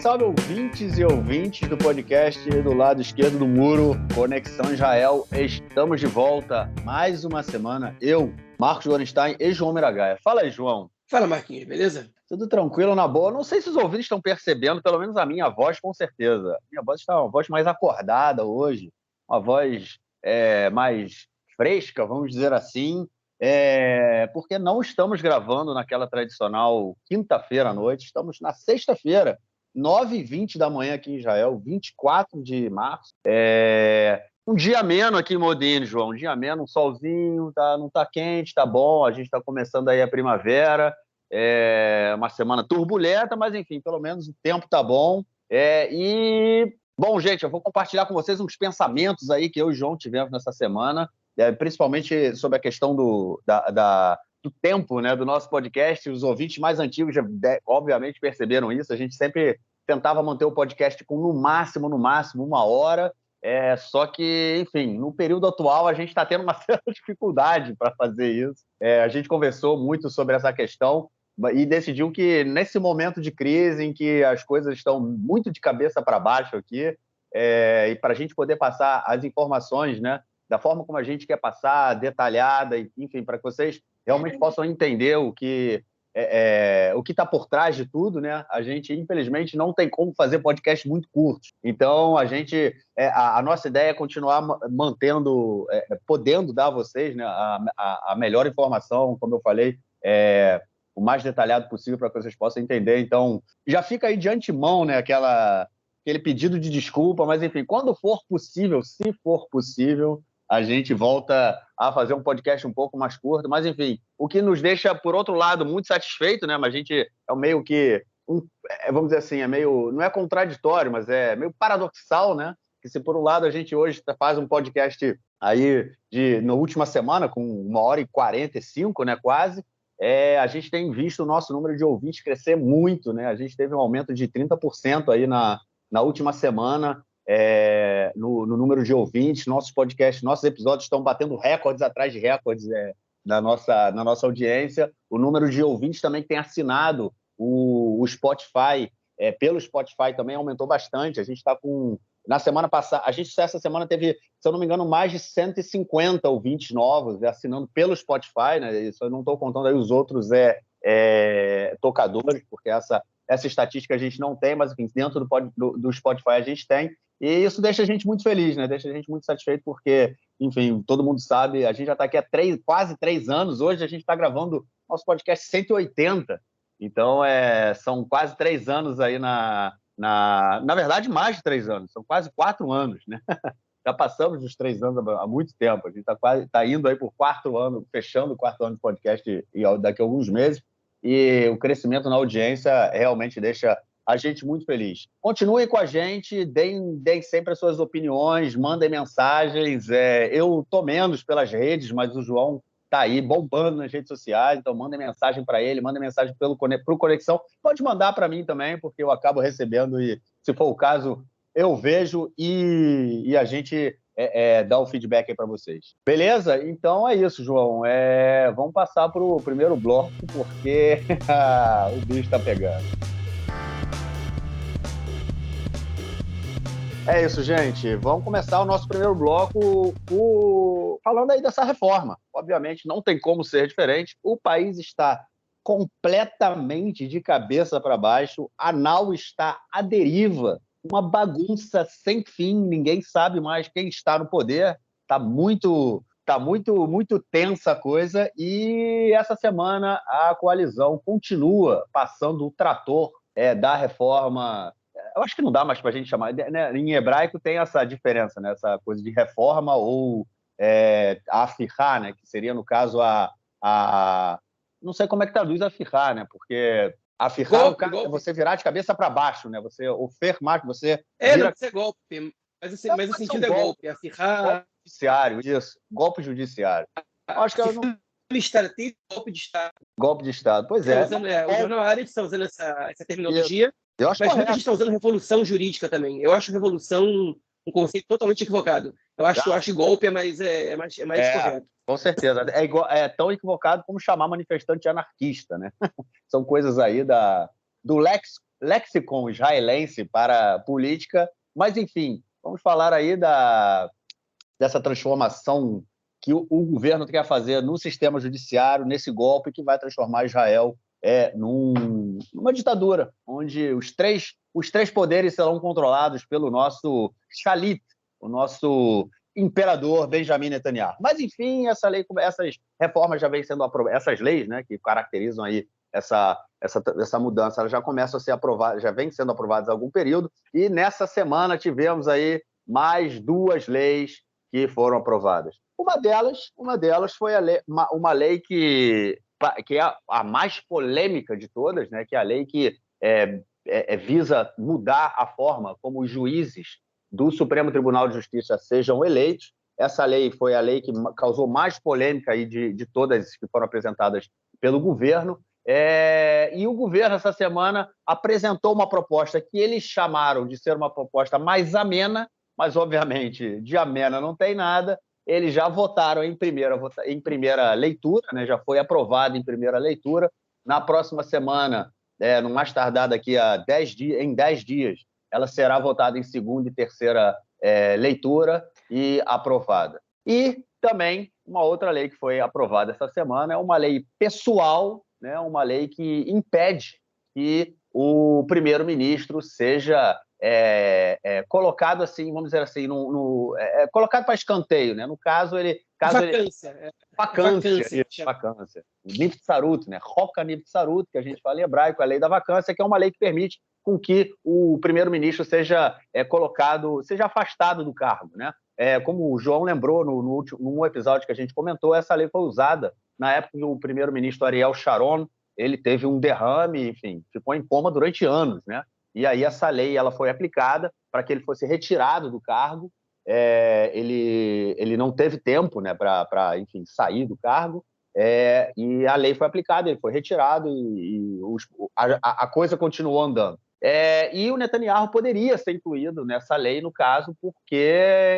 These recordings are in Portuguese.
salve, ouvintes e ouvintes do podcast do lado esquerdo do muro, Conexão Israel. Estamos de volta mais uma semana. Eu, Marcos Gorenstein e João Miragaia. Fala aí, João. Fala, Marquinhos, beleza? Tudo tranquilo, na boa. Não sei se os ouvintes estão percebendo, pelo menos a minha voz, com certeza. Minha voz está uma voz mais acordada hoje, uma voz mais fresca, vamos dizer assim, porque não estamos gravando naquela tradicional quinta-feira à noite, estamos na sexta-feira, 9h20 da manhã aqui em Israel, 24 de março. Um dia ameno aqui em Modine, João, um dia ameno, um solzinho, não está quente, tá bom, a gente está começando aí a primavera. Uma semana turbulenta, mas enfim, pelo menos o tempo tá bom. Bom, gente, eu vou compartilhar com vocês uns pensamentos aí que eu e o João tivemos nessa semana, principalmente sobre a questão do tempo, né, do nosso podcast. Os ouvintes mais antigos já, obviamente, perceberam isso. A gente sempre tentava manter o podcast com no máximo 1 hora. Só que, enfim, no período atual a gente está tendo uma certa dificuldade para fazer isso. A gente conversou muito sobre essa questão e decidiu que nesse momento de crise em que as coisas estão muito de cabeça para baixo aqui, e para a gente poder passar as informações, né, da forma como a gente quer passar, detalhada, enfim, para que vocês realmente possam entender o que está por trás de tudo, né? A gente, infelizmente, não tem como fazer podcasts muito curtos. Então, a nossa ideia é continuar mantendo, podendo dar a vocês, né, a melhor informação, como eu falei, o mais detalhado possível para que vocês possam entender. Então, já fica aí de antemão, né, aquele pedido de desculpa, mas, enfim, quando for possível, se for possível, a gente volta a fazer um podcast um pouco mais curto, mas, enfim, o que nos deixa, por outro lado, muito satisfeito, né? Mas a gente meio que, vamos dizer assim, não é contraditório, mas é meio paradoxal, né? Que se, por um lado, a gente hoje faz um podcast aí na última semana, com 1h45, né, quase, a gente tem visto o nosso número de ouvintes crescer muito, né? A gente teve um aumento de 30% aí na última semana, no número de ouvintes. Nossos podcasts, nossos episódios estão batendo recordes atrás de recordes na nossa audiência. O número de ouvintes também que tem assinado o Spotify, pelo Spotify também aumentou bastante. A gente está com... Na semana passada, essa semana teve, se eu não me engano, mais de 150 ouvintes novos assinando pelo Spotify, né? Isso eu não estou contando aí os outros tocadores, porque essa estatística a gente não tem, mas enfim, dentro do Spotify a gente tem. E isso deixa a gente muito feliz, né? Deixa a gente muito satisfeito, porque, enfim, todo mundo sabe, a gente já está aqui há quase 3 anos. Hoje a gente está gravando nosso podcast 180. Então, são quase 3 anos aí na verdade, mais de 3 anos. São quase 4 anos, né? Já passamos dos 3 anos há muito tempo. A gente está indo aí por 4 anos, fechando o 4º ano de podcast daqui a alguns meses. E o crescimento na audiência realmente deixa a gente muito feliz. Continuem com a gente, deem sempre as suas opiniões, mandem mensagens. Eu estou menos pelas redes, mas o João está aí bombando nas redes sociais, então mandem mensagem para ele, mandem mensagem para o Conexão. Pode mandar para mim também, porque eu acabo recebendo e, se for o caso, eu vejo e a gente dá o feedback aí para vocês. Beleza? Então é isso, João. Vamos passar para o primeiro bloco, porque o bicho está pegando. É isso, gente. Vamos começar o nosso primeiro bloco falando aí dessa reforma. Obviamente, não tem como ser diferente. O país está completamente de cabeça para baixo. A nau está à deriva. Uma bagunça sem fim. Ninguém sabe mais quem está no poder. Está muito tensa a coisa. E essa semana a coalizão continua passando o trator da reforma. Eu acho que não dá mais para a gente chamar, né? Em hebraico tem essa diferença, né? Essa coisa de reforma ou a afirrar, né? Que seria, no caso, não sei como é que traduz afirrar, né? Porque afirrar é você virar de cabeça para baixo, né? Você, o fermar, você vira... Não ser golpe, mas o sentido é golpe. Afirrar... Golpe judiciário, isso. Golpe judiciário. Acho que tem golpe de Estado. Golpe de Estado, pois é. O Jornal Haaretz está usando essa terminologia. Eu acho mas muita gente está usando revolução jurídica também. Eu acho revolução um conceito totalmente equivocado. Eu acho golpe é mais correto. Com certeza. É tão equivocado como chamar manifestante de anarquista, né? São coisas aí do Lex lexicon israelense para a política, mas, enfim, vamos falar aí dessa transformação que o governo quer fazer no sistema judiciário, nesse golpe que vai transformar Israel numa ditadura, onde os três poderes serão controlados pelo nosso shalit, o nosso imperador Benjamin Netanyahu. Mas, enfim, essas reformas já vêm sendo aprovadas, essas leis, né, que caracterizam aí essa mudança, elas já começam a ser aprovadas, já vêm sendo aprovadas há algum período, e nessa semana tivemos aí mais 2 leis que foram aprovadas. Uma delas foi uma lei que é a mais polêmica de todas, né, que é a lei que visa mudar a forma como os juízes do Supremo Tribunal de Justiça sejam eleitos. Essa lei foi a lei que causou mais polêmica aí de todas que foram apresentadas pelo governo. E o governo, essa semana, apresentou uma proposta que eles chamaram de ser uma proposta mais amena, mas, obviamente, de amena não tem nada. Eles já votaram em primeira leitura, né? Já foi aprovado em primeira leitura. Na próxima semana, no mais tardar daqui a 10 dias, em 10 dias, ela será votada em segunda e terceira leitura e aprovada. E também uma outra lei que foi aprovada essa semana é uma lei pessoal, né? Uma lei que impede que o primeiro-ministro seja colocado assim, vamos dizer assim, colocado para escanteio, né? No caso, vacância. Nibtzarut, né? Roca Nibtzarut, que a gente fala em hebraico, a lei da vacância, que é uma lei que permite com que o primeiro-ministro seja seja afastado do cargo, né? Como o João lembrou num episódio que a gente comentou, essa lei foi usada na época que o primeiro-ministro Ariel Sharon ele teve um derrame, enfim, ficou em coma durante anos, né? E aí essa lei ela foi aplicada para que ele fosse retirado do cargo. Ele não teve tempo, né, para enfim, sair do cargo, e a lei foi aplicada, ele foi retirado e a coisa continuou andando. E o Netanyahu poderia ser incluído nessa lei, no caso, porque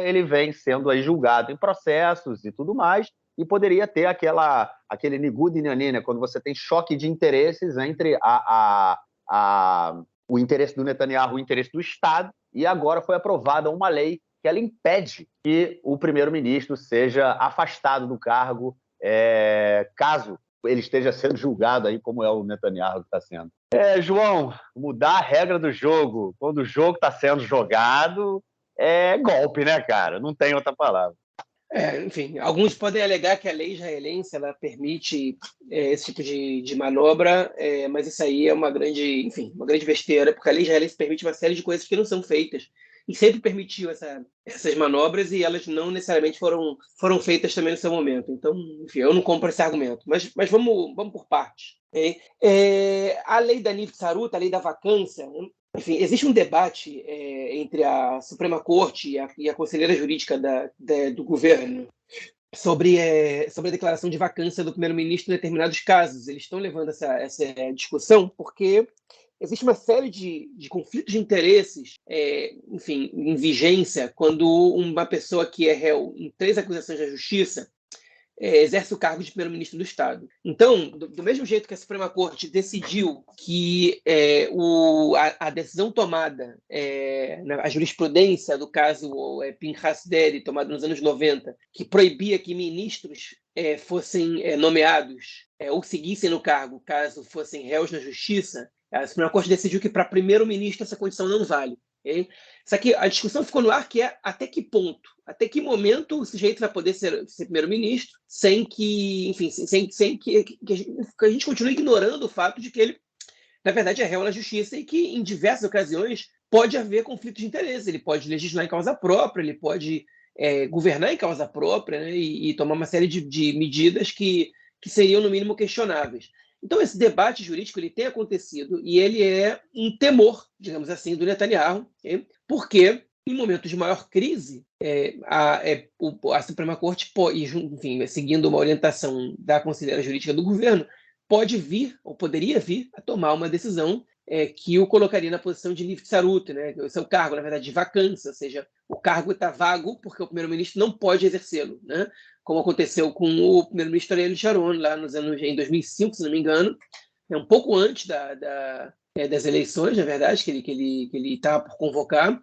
ele vem sendo aí julgado em processos e tudo mais, e poderia ter aquele nigud inyanin, né, quando você tem choque de interesses entre o interesse do Netanyahu, o interesse do Estado, e agora foi aprovada uma lei que ela impede que o primeiro-ministro seja afastado do cargo caso ele esteja sendo julgado aí, como é o Netanyahu que está sendo. João, mudar a regra do jogo quando o jogo está sendo jogado é golpe, né, cara? Não tem outra palavra. Enfim, alguns podem alegar que a lei israelense ela permite esse tipo de manobra, mas isso aí é uma grande besteira, porque a lei israelense permite uma série de coisas que não são feitas e sempre permitiu essas manobras e elas não necessariamente foram feitas também no seu momento. Então, enfim, eu não compro esse argumento. Mas vamos por partes. A lei da Nibtzarut, a lei da vacância, enfim, existe um debate entre a Suprema Corte e a conselheira jurídica do governo sobre a declaração de vacância do primeiro-ministro em determinados casos. Eles estão levando essa discussão porque existe uma série de conflitos de interesses, enfim, em vigência quando uma pessoa que é réu em 3 acusações da justiça exerce o cargo de primeiro-ministro do Estado. Então, do mesmo jeito que a Suprema Corte decidiu que a decisão tomada, a jurisprudência do caso Pinchas Deri, tomada nos anos 90, que proibia que ministros fossem nomeados ou seguissem no cargo caso fossem réus na justiça, a Suprema Corte decidiu que para primeiro-ministro essa condição não vale. Okay? Só que a discussão ficou no ar que até que ponto, até que momento o sujeito vai poder ser primeiro-ministro sem que, enfim, sem que a gente continue ignorando o fato de que ele, na verdade, é réu na justiça e que, em diversas ocasiões, pode haver conflito de interesse. Ele pode legislar em causa própria, ele pode governar em causa própria, né, e tomar uma série de medidas que seriam, no mínimo, questionáveis. Então, esse debate jurídico ele tem acontecido e ele é um temor, digamos assim, do Netanyahu, porque, em momentos de maior crise, a Suprema Corte, enfim, seguindo uma orientação da conselheira jurídica do governo, pode vir, ou poderia vir, a tomar uma decisão que o colocaria na posição de Nibtzarut, né? O seu cargo, na verdade, de vacância, ou seja, o cargo está vago porque o primeiro-ministro não pode exercê-lo, né? Como aconteceu com o primeiro-ministro Ariel Sharon, lá em 2005, se não me engano, um pouco antes das eleições, na verdade, que ele estava por convocar,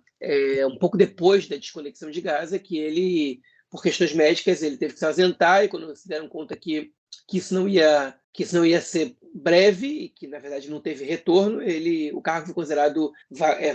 um pouco depois da desconexão de Gaza, que ele, por questões médicas, ele teve que se ausentar, e quando se deram conta que isso não ia ser breve e que, na verdade, não teve retorno, o cargo foi considerado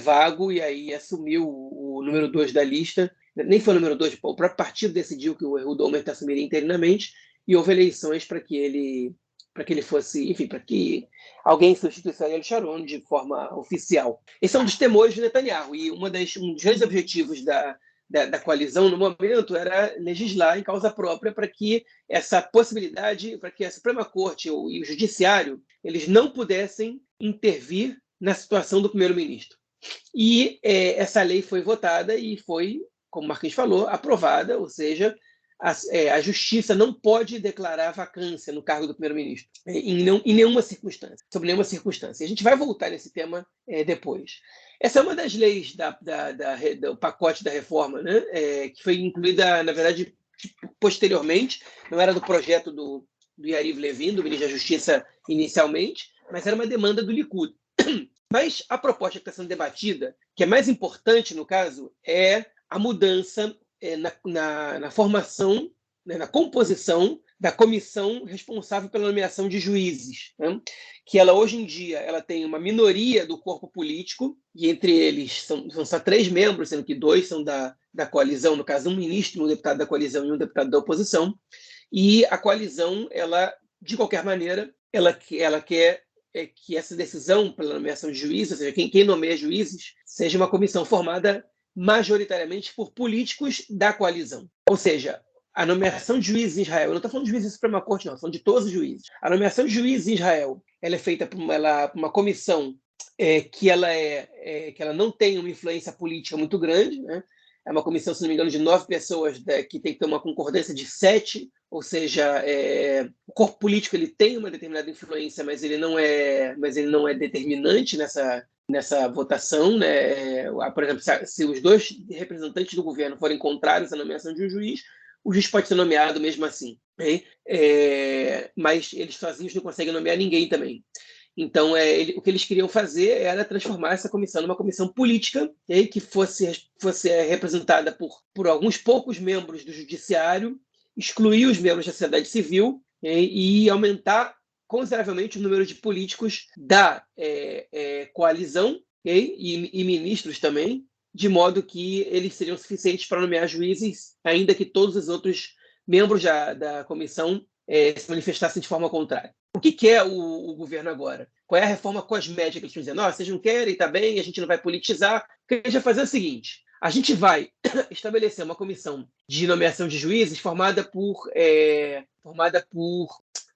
vago, e aí assumiu o número 2 da lista. Nem foi o número 2, o próprio partido decidiu que o Ehud Olmert assumiria interinamente, e houve eleições para que ele fosse, enfim, para que alguém substituísse Ariel Sharon de forma oficial. Esse é um dos temores de Netanyahu, e um dos grandes objetivos da coalizão no momento era legislar em causa própria para que essa possibilidade, para que a Suprema Corte e o Judiciário, eles não pudessem intervir na situação do primeiro-ministro. E essa lei foi votada e foi, como o Marquinhos falou, aprovada, ou seja, a Justiça não pode declarar vacância no cargo do primeiro-ministro, em nenhuma circunstância, sob nenhuma circunstância. A gente vai voltar nesse tema depois. Essa é uma das leis do pacote da reforma, né, que foi incluída, na verdade, posteriormente, não era do projeto do Yariv Levin, do ministro da Justiça, inicialmente, mas era uma demanda do Likud. Mas a proposta que está sendo debatida, que é mais importante no caso, é a mudança na formação, né, na composição da comissão responsável pela nomeação de juízes, né? Que ela, hoje em dia, ela tem uma minoria do corpo político, e entre eles são só 3 membros, sendo que 2 são da coalizão, no caso, um ministro, um deputado da coalizão e um deputado da oposição, e a coalizão, ela, de qualquer maneira, ela quer que essa decisão pela nomeação de juízes, ou seja, quem nomeia juízes, seja uma comissão formada majoritariamente por políticos da coalizão. Ou seja, a nomeação de juízes em Israel, eu não estou falando de juízes da Suprema Corte, não, estou falando de todos os juízes. A nomeação de juízes em Israel, ela é feita por uma comissão que ela não tem uma influência política muito grande, né? É uma comissão, se não me engano, de 9 pessoas, que tem que ter uma concordância de 7, ou seja, o corpo político ele tem uma determinada influência, mas ele não é determinante nessa votação, né? Por exemplo, se os 2 representantes do governo forem contrários à nomeação de um juiz, o juiz pode ser nomeado mesmo assim, né? Mas eles sozinhos não conseguem nomear ninguém também. Então, o que eles queriam fazer era transformar essa comissão numa comissão política, que fosse representada por alguns poucos membros do judiciário, excluir os membros da sociedade civil, e aumentar consideravelmente o número de políticos da coalizão, e ministros também, de modo que eles seriam suficientes para nomear juízes, ainda que todos os outros membros da comissão se manifestassem de forma contrária. O que é o governo agora? Qual é a reforma cosmética que eles estão dizendo? Vocês não querem, está bem, a gente não vai politizar. O que a gente vai fazer é o seguinte: a gente vai estabelecer uma comissão de nomeação de juízes formada por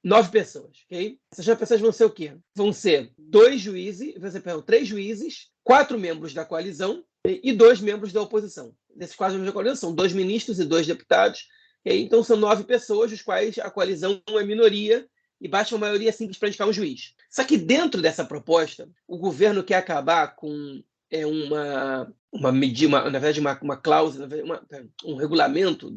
9 pessoas. Okay? Essas 9 pessoas vão ser o quê? Vão ser 3 juízes, 4 membros da coalizão e 2 membros da oposição. Desses 4 membros da coalizão são 2 ministros e 2 deputados. Okay? Então são 9 pessoas, dos quais a coalizão é minoria, e basta uma maioria simples para indicar um juiz. Só que dentro dessa proposta, o governo quer acabar com uma cláusula, um regulamento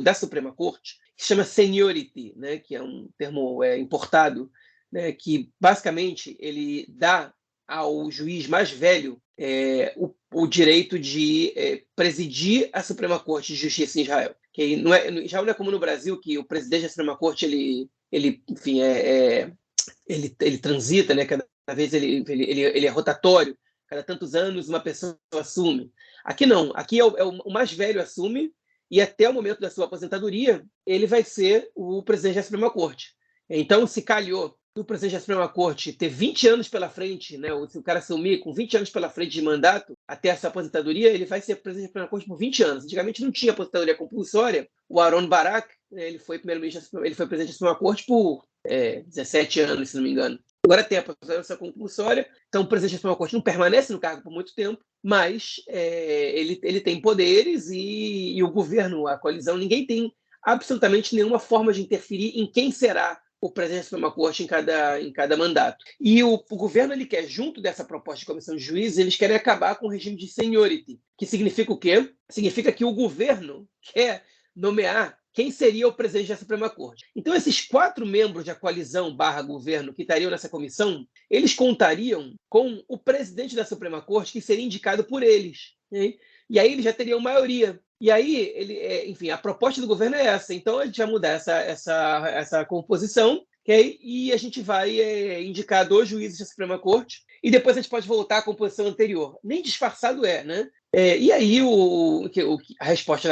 da Suprema Corte, que se chama seniority, né, que é um termo importado, né, que basicamente ele dá ao juiz mais velho o direito de presidir a Suprema Corte de Justiça em Israel. Que já não é como no Brasil, que o presidente da Suprema Corte enfim, ele transita, né? Cada vez ele é rotatório, cada tantos anos uma pessoa assume. Aqui não, aqui o mais velho assume, e até o momento da sua aposentadoria ele vai ser o presidente da Suprema Corte. Então, se calhou do presidente da Suprema Corte ter 20 anos pela frente, né, ou se o cara assumir com 20 anos pela frente de mandato até essa aposentadoria, ele vai ser presidente da Suprema Corte por 20 anos. Antigamente não tinha aposentadoria compulsória. O Aaron Barak, ele foi primeiro-ministro, ele foi presidente da Suprema Corte por 17 anos, se não me engano. Agora tem a aposentadoria compulsória, então o presidente da Suprema Corte não permanece no cargo por muito tempo, mas ele tem poderes, e o governo, a coalizão, ninguém tem absolutamente nenhuma forma de interferir em quem será o presidente da Suprema Corte em cada mandato. E o governo ele quer, junto dessa proposta de comissão de juízes, eles querem acabar com o regime de seniority, que significa o quê? Significa que o governo quer nomear quem seria o presidente da Suprema Corte. Então, esses 4 membros da coalizão /governo que estariam nessa comissão, eles contariam com o presidente da Suprema Corte, que seria indicado por eles. Né? E aí eles já teriam maioria. E aí, enfim, a proposta do governo é essa. Então, a gente vai mudar essa composição, okay? E a gente vai indicar 2 juízes da Suprema Corte, e depois a gente pode voltar à composição anterior. Nem disfarçado né? E aí, a resposta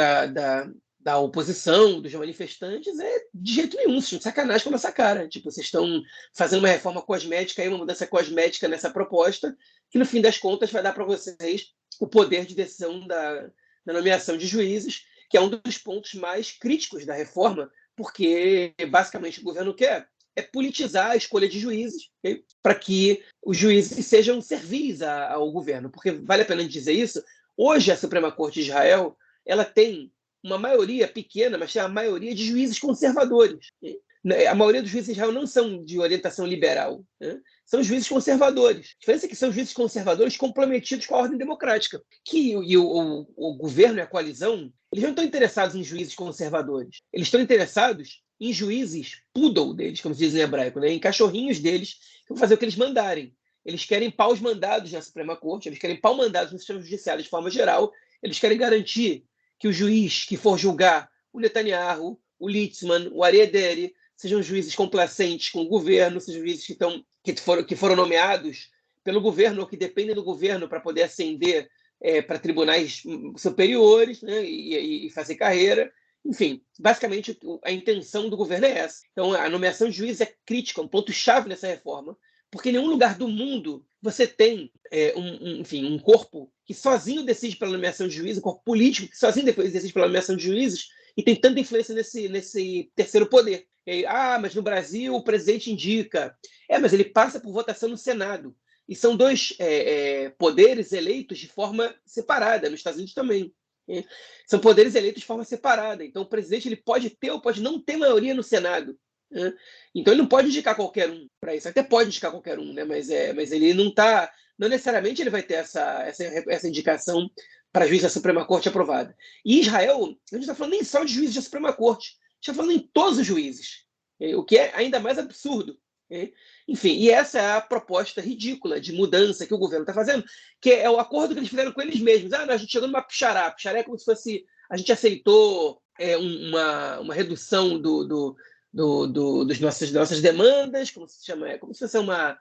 da oposição, dos manifestantes, é de jeito nenhum, vocês estão de sacanagem com a nossa cara. Tipo, vocês estão fazendo uma reforma cosmética, uma mudança cosmética nessa proposta, que no fim das contas vai dar para vocês o poder de decisão da nomeação de juízes, que é um dos pontos mais críticos da reforma, porque basicamente o governo quer politizar a escolha de juízes, okay? Para que os juízes sejam servis ao governo. Porque vale a pena dizer isso, hoje a Suprema Corte de Israel ela tem uma maioria pequena, mas tem a maioria de juízes conservadores. A maioria dos juízes de Israel não são de orientação liberal, né? São juízes conservadores. A diferença é que são juízes conservadores comprometidos com a ordem democrática. O governo e a coalizão, eles não estão interessados em juízes conservadores. Eles estão interessados em juízes poodle deles, como se diz em hebraico, né? Em cachorrinhos deles, que vão fazer o que eles mandarem. Eles querem paus mandados na Suprema Corte, eles querem pau mandados no sistema judiciário de forma geral, eles querem garantir que o juiz que for julgar o Netanyahu, o Litzman, o Aryeh Deri, sejam juízes complacentes com o governo, sejam juízes que foram nomeados pelo governo ou que dependem do governo para poder ascender para tribunais superiores, né, e fazer carreira. Enfim, basicamente a intenção do governo é essa. Então, a nomeação de juízes é crítica, um ponto-chave nessa reforma, porque em nenhum lugar do mundo você tem um corpo que sozinho decide pela nomeação de juízes, um corpo político que sozinho decide pela nomeação de juízes e tem tanta influência nesse terceiro poder. E aí, mas no Brasil o presidente indica. Mas ele passa por votação no Senado. E são 2 poderes eleitos de forma separada, nos Estados Unidos também. São poderes eleitos de forma separada. Então, o presidente ele pode ter ou pode não ter maioria no Senado. Né? Então, ele não pode indicar qualquer um para isso. Até pode indicar qualquer um, né? Mas ele não está... Não necessariamente ele vai ter essa indicação para juiz da Suprema Corte aprovada. E Israel, a gente não está falando nem só de juízes da Suprema Corte, a gente está falando em todos os juízes, o que é ainda mais absurdo. Enfim, e essa é a proposta ridícula de mudança que o governo está fazendo, que é o acordo que eles fizeram com eles mesmos. A gente chegou numa pichará. Pichará é como se fosse... A gente aceitou uma redução das nossas demandas, como se chama? Como se fosse uma...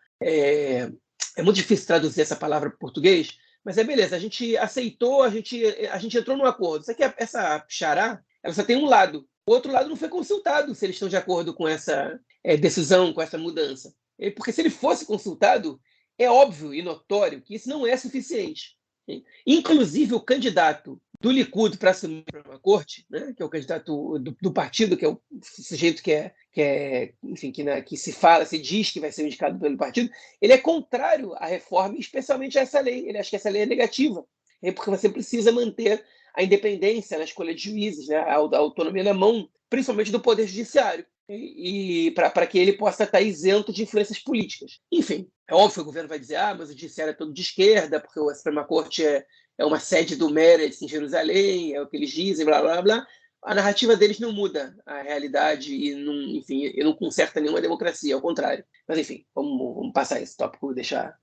É muito difícil traduzir essa palavra para o português, mas beleza, a gente aceitou, a gente entrou num acordo. Isso aqui, essa pichará, ela só tem um lado. O outro lado não foi consultado se eles estão de acordo com essa decisão, com essa mudança. Porque se ele fosse consultado, é óbvio e notório que isso não é suficiente. Inclusive, o candidato do Likud para assumir a Suprema Corte, né, que é o candidato do partido, que é o sujeito enfim, que se diz que vai ser indicado pelo partido, ele é contrário à reforma, especialmente a essa lei. Ele acha que essa lei é negativa, porque você precisa manter a independência na escolha de juízes, né, a autonomia na mão, principalmente do Poder Judiciário, e para que ele possa estar isento de influências políticas. Enfim, é óbvio que o governo vai dizer mas o judiciário é todo de esquerda, porque a Suprema Corte é uma sede do Meretz em Jerusalém, é o que eles dizem, blá, blá, blá. A narrativa deles não muda a realidade e não conserta nenhuma democracia, ao contrário. Mas, enfim, vamos passar esse tópico e deixar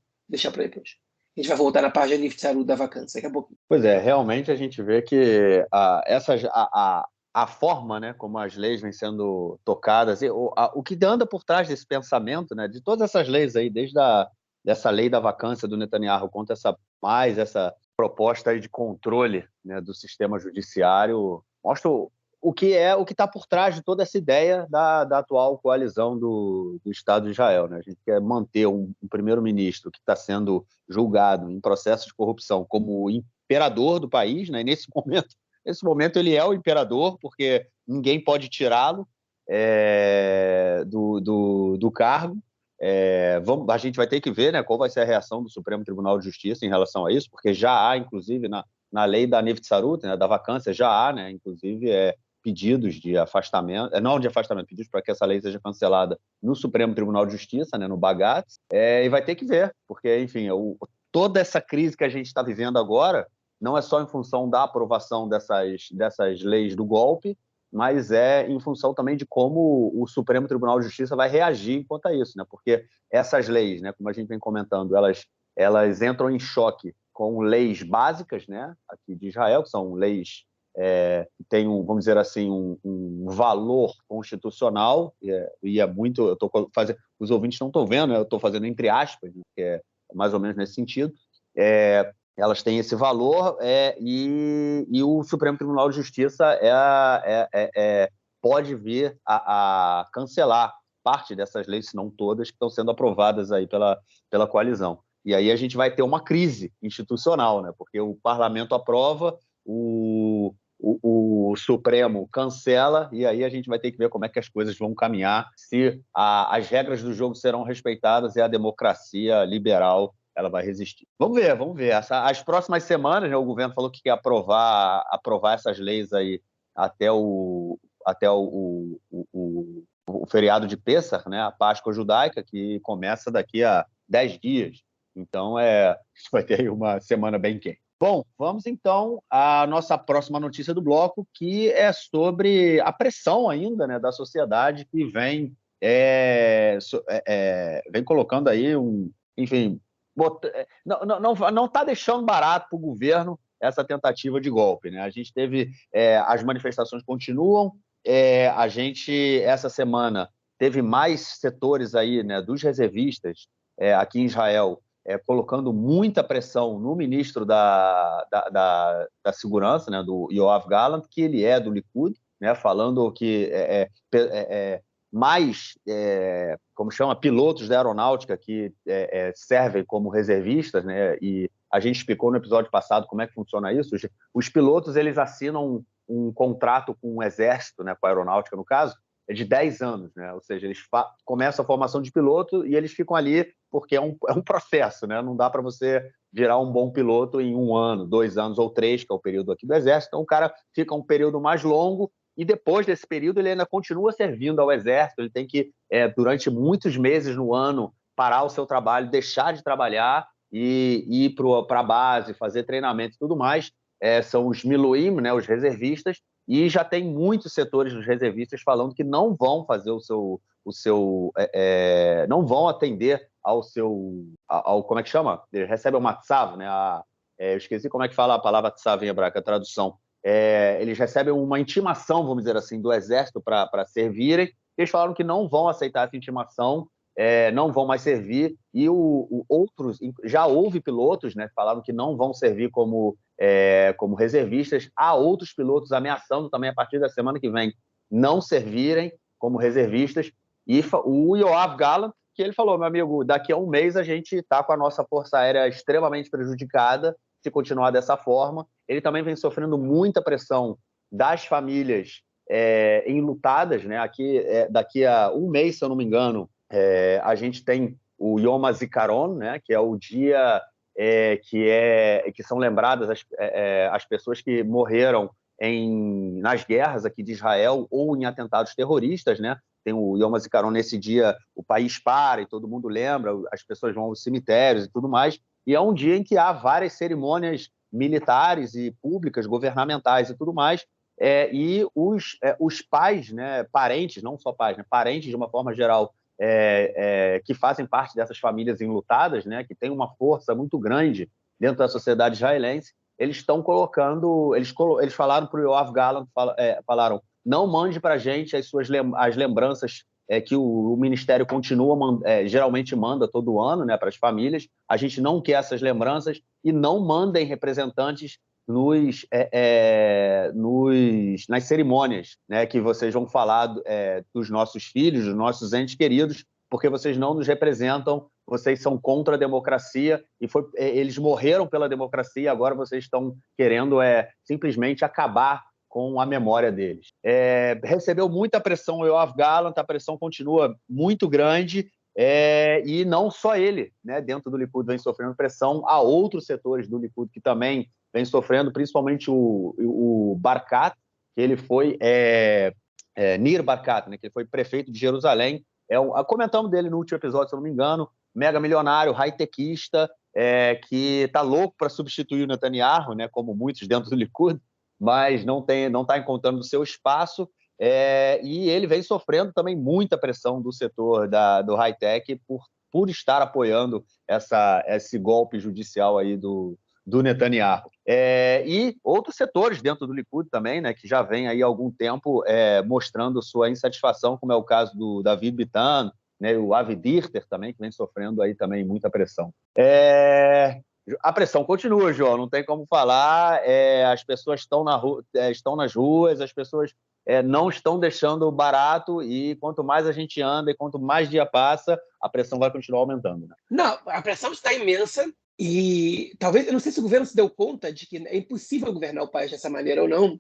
para depois. A gente vai voltar na página Niftaru da vacância daqui a pouco. Pois é, realmente a gente vê que a forma, né, como as leis vêm sendo tocadas, o que anda por trás desse pensamento, né, de todas essas leis aí, desde dessa lei da vacância do Netanyahu, quanto essa proposta aí de controle, né, do sistema judiciário, mostra o que está por trás de toda essa ideia da atual coalizão do Estado de Israel. Né? A gente quer manter um primeiro-ministro que está sendo julgado em processo de corrupção como imperador do país, né? E nesse momento ele é o imperador, porque ninguém pode tirá-lo do cargo. A gente vai ter que ver, né, qual vai ser a reação do Supremo Tribunal de Justiça em relação a isso, porque já há, inclusive, na lei da Nevtzarut, né, da vacância, já há, né, inclusive, pedidos de afastamento, não de afastamento, pedidos para que essa lei seja cancelada no Supremo Tribunal de Justiça, né, no Bagatz, e vai ter que ver, porque, enfim, toda essa crise que a gente está vivendo agora não é só em função da aprovação dessas leis do golpe, mas é em função também de como o Supremo Tribunal de Justiça vai reagir quanto a isso, né? Porque essas leis, né, como a gente vem comentando, elas entram em choque com leis básicas, né, aqui de Israel, que são leis que têm, vamos dizer assim, um valor constitucional, e é muito, eu estou fazendo, os ouvintes não estão vendo, né, eu estou fazendo entre aspas, né, que é mais ou menos nesse sentido, elas têm esse valor e o Supremo Tribunal de Justiça pode vir a cancelar parte dessas leis, se não todas, que estão sendo aprovadas aí pela coalizão. E aí a gente vai ter uma crise institucional, né? Porque o parlamento aprova, o Supremo cancela, e aí a gente vai ter que ver como é que as coisas vão caminhar, se as regras do jogo serão respeitadas e a democracia liberal ela vai resistir. Vamos ver, vamos ver. As próximas semanas, né, o governo falou que quer aprovar essas leis aí até o feriado de Pêssar, né, a Páscoa judaica, que começa daqui a 10 dias. Então, vai ter aí uma semana bem quente. Bom, vamos então à nossa próxima notícia do bloco, que é sobre a pressão ainda, né, da sociedade que vem colocando aí enfim, não está deixando barato para o governo essa tentativa de golpe, né? A gente teve as manifestações continuam, a gente essa semana teve mais setores aí, né, dos reservistas aqui em Israel colocando muita pressão no ministro da Segurança, né, do Yoav Gallant, que ele é do Likud, né, falando que mais, como chama, pilotos da aeronáutica que servem como reservistas, né? E a gente explicou no episódio passado como é que funciona isso. Os pilotos, eles assinam um contrato com o Exército, né, com a aeronáutica, no caso, de 10 anos, né? Ou seja, eles começam a formação de piloto e eles ficam ali porque é um processo, né? Não dá para você virar um bom piloto em 1 ano, 2 anos ou 3, que é o período aqui do Exército. Então, o cara fica um período mais longo e depois desse período ele ainda continua servindo ao Exército, ele tem que, durante muitos meses no ano, parar o seu trabalho, deixar de trabalhar e ir para a base, fazer treinamento e tudo mais. São os miluim, né, os reservistas, e já tem muitos setores dos reservistas falando que não vão fazer não vão atender como é que chama? Ele recebe o matzav, né? Eu esqueci como é que fala a palavra tzav em hebraico, a tradução. Eles recebem uma intimação, vamos dizer assim, do Exército para servirem. Eles falaram que não vão aceitar essa intimação, não vão mais servir. E outros, já houve pilotos, né, falaram que não vão servir como reservistas. Há outros pilotos ameaçando também a partir da semana que vem não servirem como reservistas. E o Yoav Gallant, que ele falou, meu amigo, daqui a um mês a gente está com a nossa força aérea extremamente prejudicada se continuar dessa forma. Ele também vem sofrendo muita pressão das famílias enlutadas, né? Aqui, daqui a um mês, se eu não me engano, a gente tem o Yom HaZikaron, né? Que é o dia que são lembradas as pessoas que morreram nas guerras aqui de Israel ou em atentados terroristas, né? Tem o Yom HaZikaron, nesse dia o país para e todo mundo lembra, as pessoas vão aos cemitérios e tudo mais, e é um dia em que há várias cerimônias militares e públicas, governamentais e tudo mais, e os pais, né, parentes, não só pais, né, parentes de uma forma geral, que fazem parte dessas famílias enlutadas, né, que tem uma força muito grande dentro da sociedade israelense, eles estão colocando, eles falaram para o Yoav Gallant, falaram, não mande para a gente as lembranças que o Ministério geralmente manda todo ano, né, para as famílias. A gente não quer essas lembranças e não mandem representantes nas cerimônias, né, que vocês vão falar dos nossos filhos, dos nossos entes queridos, porque vocês não nos representam, vocês são contra a democracia e eles morreram pela democracia, agora vocês estão querendo simplesmente acabar com a memória deles. Recebeu muita pressão o Yoav Gallant, a pressão continua muito grande, e não só ele, né, dentro do Likud vem sofrendo pressão, há outros setores do Likud que também vem sofrendo, principalmente o Barkat, que ele foi Nir Barkat, né, que ele foi prefeito de Jerusalém. Comentamos dele no último episódio, se eu não me engano, mega milionário, high-techista, que está louco para substituir o Netanyahu, né, como muitos dentro do Likud, mas não está encontrando o seu espaço. E ele vem sofrendo também muita pressão do setor do high-tech por estar apoiando esse golpe judicial aí do Netanyahu. E outros setores dentro do Likud também, né, que já vem aí há algum tempo mostrando sua insatisfação, como é o caso do David Bitan, né, o Avi Dichter também, que vem sofrendo aí também muita pressão. A pressão continua, João, não tem como falar. As pessoas estão nas ruas, as pessoas não estão deixando barato, e quanto mais a gente anda e quanto mais dia passa, a pressão vai continuar aumentando. Né? Não, a pressão está imensa e talvez, eu não sei se o governo se deu conta de que é impossível governar o país dessa maneira ou não,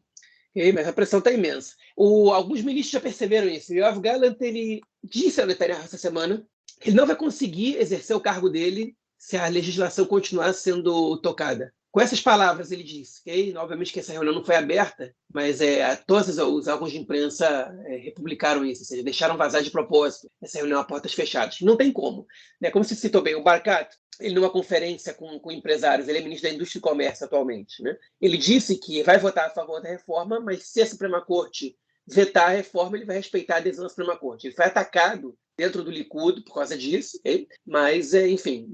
mas a pressão está imensa. Alguns ministros já perceberam isso. O Yoav Gallant, ele disse ao Netanyahu essa semana que ele não vai conseguir exercer o cargo dele se a legislação continuar sendo tocada. Com essas palavras, ele disse, obviamente que essa reunião não foi aberta, mas todos os órgãos de imprensa republicaram isso, ou seja, deixaram vazar de propósito essa reunião a portas fechadas. Não tem como. Né? Como você citou bem, o Barkat, ele numa conferência com empresários, ele é ministro da Indústria e Comércio atualmente, né? Ele disse que vai votar a favor da reforma, mas se a Suprema Corte vetar a reforma, ele vai respeitar a adesão da Suprema Corte. Ele foi atacado dentro do Likud por causa disso, mas enfim,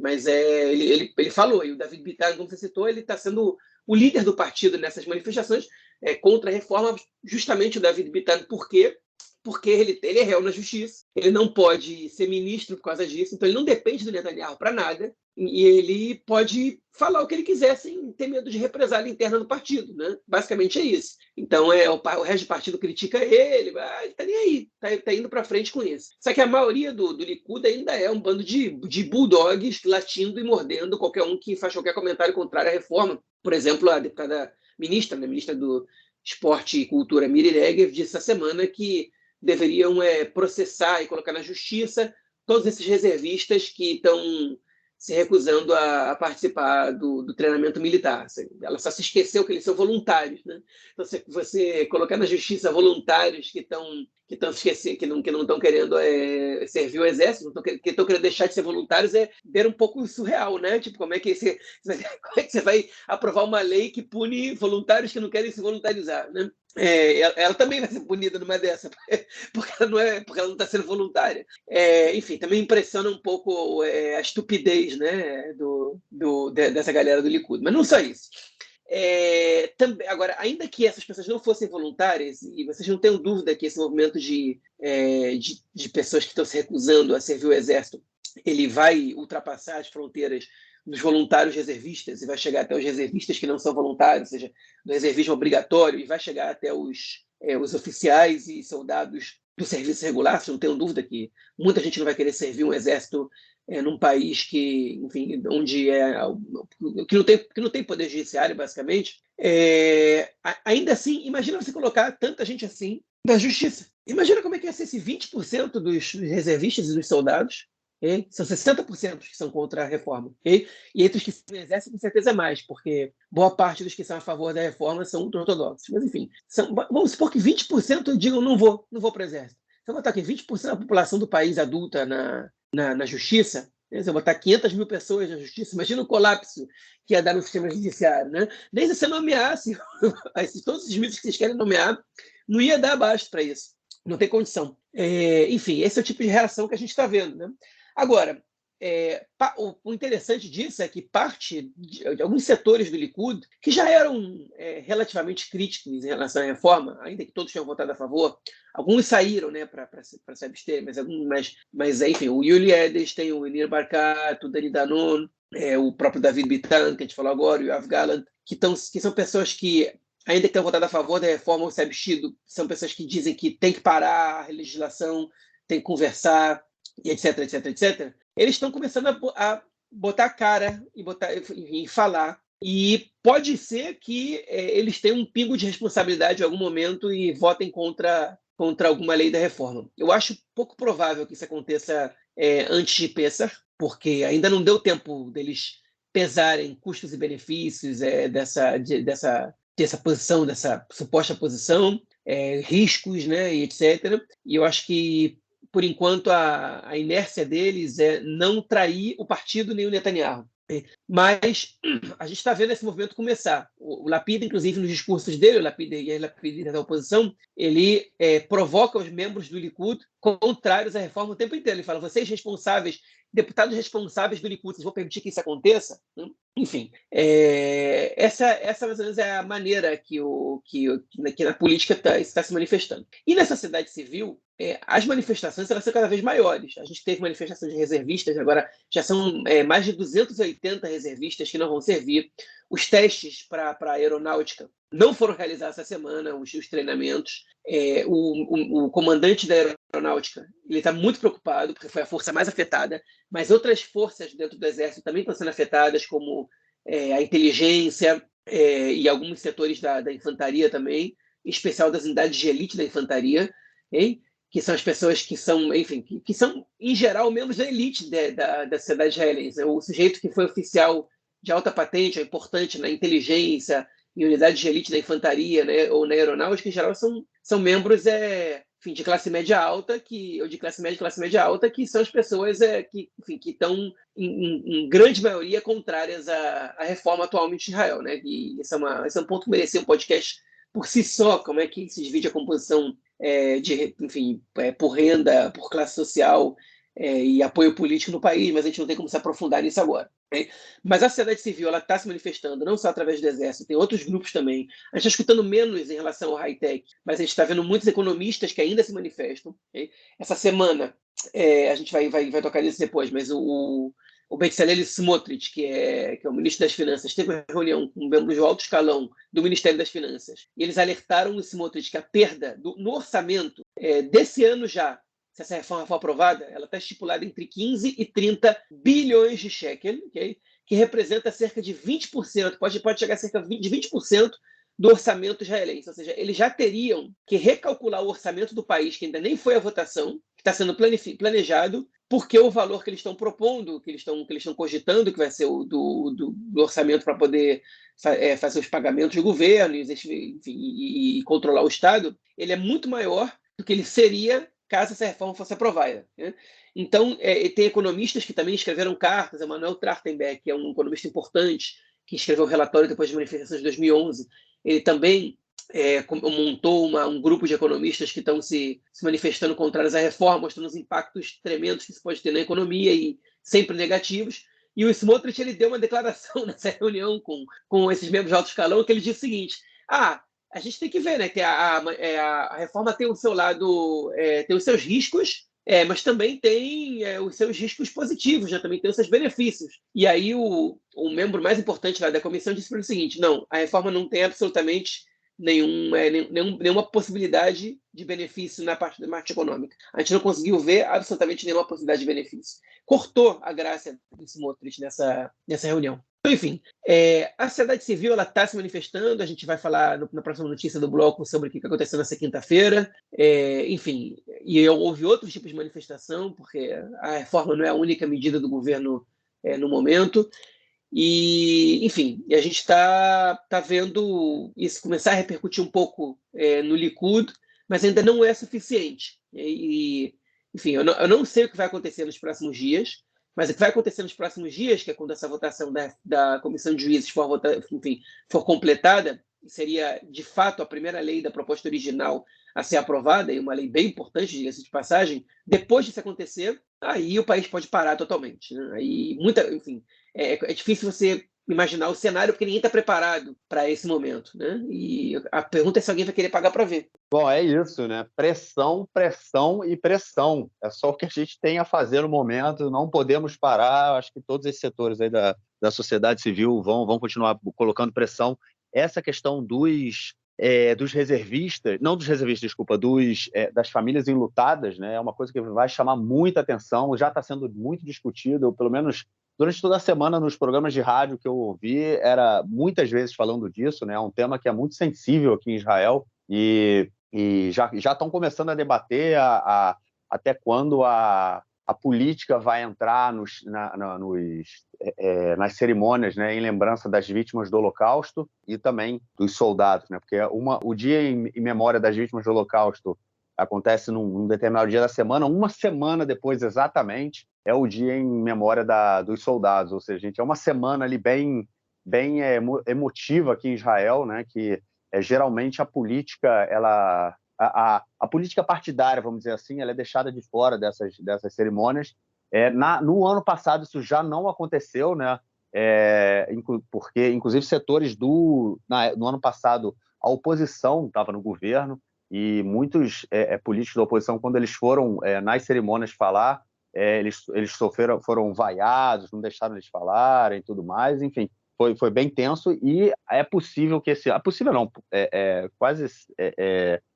ele falou, e o David Bitar, como você citou, ele está sendo o líder do partido nessas manifestações contra a reforma, justamente o David Bitar. Por quê? Porque ele é réu na justiça, ele não pode ser ministro por causa disso, então ele não depende do Netanyahu para nada, e ele pode falar o que ele quiser sem ter medo de represália interna do partido, né? Basicamente é isso. Então o resto do partido critica ele está nem aí, está indo para frente com isso. Só que a maioria do Likud ainda é um bando de bulldogs latindo e mordendo qualquer um que faz qualquer comentário contrário à reforma. Por exemplo, a deputada ministra do Esporte e Cultura, Miri Regev, disse essa semana que deveriam processar e colocar na justiça todos esses reservistas que estão se recusando a participar do treinamento militar. Ela só se esqueceu que eles são voluntários. Né? Então, você colocar na justiça voluntários que estão se esquecendo, que não estão querendo servir o exército, que estão querendo deixar de ser voluntários, ver um pouco surreal, né? Tipo, como é que você vai aprovar uma lei que pune voluntários que não querem se voluntarizar, né? Ela também vai ser punida numa dessa, porque ela não está sendo voluntária. Enfim, também impressiona um pouco a estupidez, né, dessa galera do Likud. Mas não só isso. Agora, ainda que essas pessoas não fossem voluntárias, e vocês não tenham dúvida que esse movimento de pessoas que estão se recusando a servir o exército, ele vai ultrapassar as fronteiras dos voluntários reservistas e vai chegar até os reservistas que não são voluntários, ou seja, do reservismo obrigatório, e vai chegar até os oficiais e soldados do serviço regular. Vocês não tenham dúvida que muita gente não vai querer servir um exército num país que, enfim, onde que não tem poder judiciário, basicamente. Ainda assim, imagina você colocar tanta gente assim na justiça. Imagina como é que ia ser esse 20% dos reservistas e dos soldados. São 60% que são contra a reforma. E entre os que se exercem, com certeza é mais, porque boa parte dos que são a favor da reforma são ultra-ortodoxos. Mas, enfim, vamos supor que 20% digam não vou para o exército. Se eu botar aqui 20% da população do país adulta na justiça, se eu botar 500 mil pessoas na justiça, imagina o colapso que ia dar no sistema judiciário. Né? Nem se você nomeasse todos os ministros que vocês querem nomear, não ia dar abaixo para isso. Não tem condição. Enfim, esse é o tipo de reação que a gente está vendo. Né? Agora, o interessante disso é que parte de alguns setores do Likud, que já eram relativamente críticos em relação à reforma, ainda que todos tenham votado a favor, alguns saíram, né, para se abster, mas enfim, o Yuli Edelstein, o Nir Barkat, o Dani Danon, o próprio David Bitan, que a gente falou agora, o Yoav Gallant, que são pessoas que, ainda que tenham votado a favor da reforma ou se abstido, são pessoas que dizem que tem que parar a legislação, tem que conversar, e etc, etc, etc, eles estão começando a botar a cara e falar. E pode ser que eles tenham um pingo de responsabilidade em algum momento e votem contra alguma lei da reforma. Eu acho pouco provável que isso aconteça antes de Pessach, porque ainda não deu tempo deles pesarem custos e benefícios dessa posição, dessa suposta posição, riscos, né, e etc. E eu acho que por enquanto, a inércia deles é não trair o partido nem o Netanyahu. Mas a gente está vendo esse movimento começar. O Lapid, inclusive, nos discursos dele, o Lapid e a Lapid da oposição, ele provoca os membros do Likud contrários à reforma o tempo inteiro. Ele fala, vocês responsáveis, deputados responsáveis do Likud, vocês vão permitir que isso aconteça? Enfim, essa mais ou menos é a maneira que na política está se manifestando. E na sociedade civil, as manifestações elas são cada vez maiores. A gente teve manifestação de reservistas, agora já são mais de 280 reservistas que não vão servir. Os testes para a aeronáutica não foram realizados essa semana, os treinamentos. O comandante da aeronáutica ele está muito preocupado, porque foi a força mais afetada, mas outras forças dentro do Exército também estão sendo afetadas, como a inteligência e alguns setores da infantaria também, em especial das unidades de elite da infantaria, que são as pessoas que são, enfim, que são, em geral, membros da elite da sociedade israelense. O sujeito que foi oficial de alta patente, é importante na inteligência, em unidades de elite da infantaria, né, ou na aeronáutica, em geral, são membros enfim, de classe média alta, ou de classe média alta, que são as pessoas que estão, em grande maioria, contrárias à reforma atualmente de Israel. Né? E esse é um ponto que merecia um podcast por si só, como é que se divide a composição por renda, por classe social e apoio político no país, mas a gente não tem como se aprofundar nisso agora. Né? Mas a sociedade civil está se manifestando, não só através do Exército, tem outros grupos também. A gente está escutando menos em relação ao high-tech, mas a gente está vendo muitos economistas que ainda se manifestam. Okay? Essa semana, a gente vai tocar nisso depois, mas o Bezalel Smotrich, que é o ministro das Finanças, teve uma reunião com membros de alto escalão do Ministério das Finanças, e eles alertaram o Smotrich que a perda no orçamento desse ano já, se essa reforma for aprovada, ela está estipulada entre 15 e 30 bilhões de shekel, okay? Que representa cerca de 20%, pode chegar a cerca de 20% do orçamento israelense. Ou seja, eles já teriam que recalcular o orçamento do país, que ainda nem foi à votação, que está sendo planejado, porque o valor que eles estão propondo, que eles estão cogitando, que vai ser o do orçamento para poder fazer os pagamentos do governo e controlar o Estado, ele é muito maior do que ele seria caso essa reforma fosse aprovada. Né? Então, tem economistas que também escreveram cartas, Emanuel Trachtenberg, que é um economista importante, que escreveu o relatório depois das manifestações de 2011, ele também montou um grupo de economistas que estão se manifestando contrários à reforma, mostrando os impactos tremendos que isso pode ter na economia e sempre negativos. E o Smotrich ele deu uma declaração nessa reunião com esses membros de alto escalão, que ele disse o seguinte: a gente tem que ver, né? Que a reforma tem o seu lado, tem os seus riscos, mas também tem os seus riscos positivos, né? Também tem os seus benefícios. E aí o membro mais importante lá da comissão disse para ele o seguinte: não, a reforma não tem absolutamente nenhuma possibilidade de benefício na parte econômica. A gente não conseguiu ver absolutamente nenhuma possibilidade de benefício. Cortou a graça do Smotrich nessa reunião. Então, enfim, a sociedade civil está se manifestando. A gente vai falar na próxima notícia do bloco sobre o que aconteceu nessa quinta-feira. Enfim, e houve outros tipos de manifestação, porque a reforma não é a única medida do governo no momento. E, enfim, a gente está vendo isso começar a repercutir um pouco no Likud, mas ainda não é suficiente. Enfim, eu não sei o que vai acontecer nos próximos dias, mas o que vai acontecer nos próximos dias, que é quando essa votação da Comissão de Juízes for completada, seria, de fato, a primeira lei da proposta original a ser aprovada, e uma lei bem importante, diga-se de passagem. Depois disso acontecer, aí o país pode parar totalmente. Né? Aí, enfim, é difícil você imaginar o cenário, porque ninguém está preparado para esse momento. Né? E a pergunta é se alguém vai querer pagar para ver. Bom, é isso, né? Pressão, pressão e pressão. É só o que a gente tem a fazer no momento, não podemos parar. Acho que todos esses setores aí da sociedade civil vão continuar colocando pressão. Essa questão dos reservistas, não dos reservistas, desculpa, das famílias enlutadas, né? É uma coisa que vai chamar muita atenção, já está sendo muito discutido, pelo menos durante toda a semana nos programas de rádio que eu ouvi, era muitas vezes falando disso, né? É um tema que é muito sensível aqui em Israel e já estão começando a debater até quando a política vai entrar nas cerimônias, né, em lembrança das vítimas do Holocausto e também dos soldados, né, porque o dia em memória das vítimas do Holocausto, acontece num determinado dia da semana, uma semana depois exatamente, é o dia em memória dos soldados, ou seja, gente, é uma semana ali bem emotiva aqui em Israel, né, que geralmente a política, a política partidária, vamos dizer assim, ela é deixada de fora dessas cerimônias. No ano passado isso já não aconteceu, né, porque, inclusive, setores no ano passado, a oposição estava no governo, e muitos políticos da oposição, quando eles foram nas cerimônias falar, eles foram vaiados, não deixaram eles falarem e tudo mais, enfim, foi bem tenso, e é possível que esse ano, possível não, quase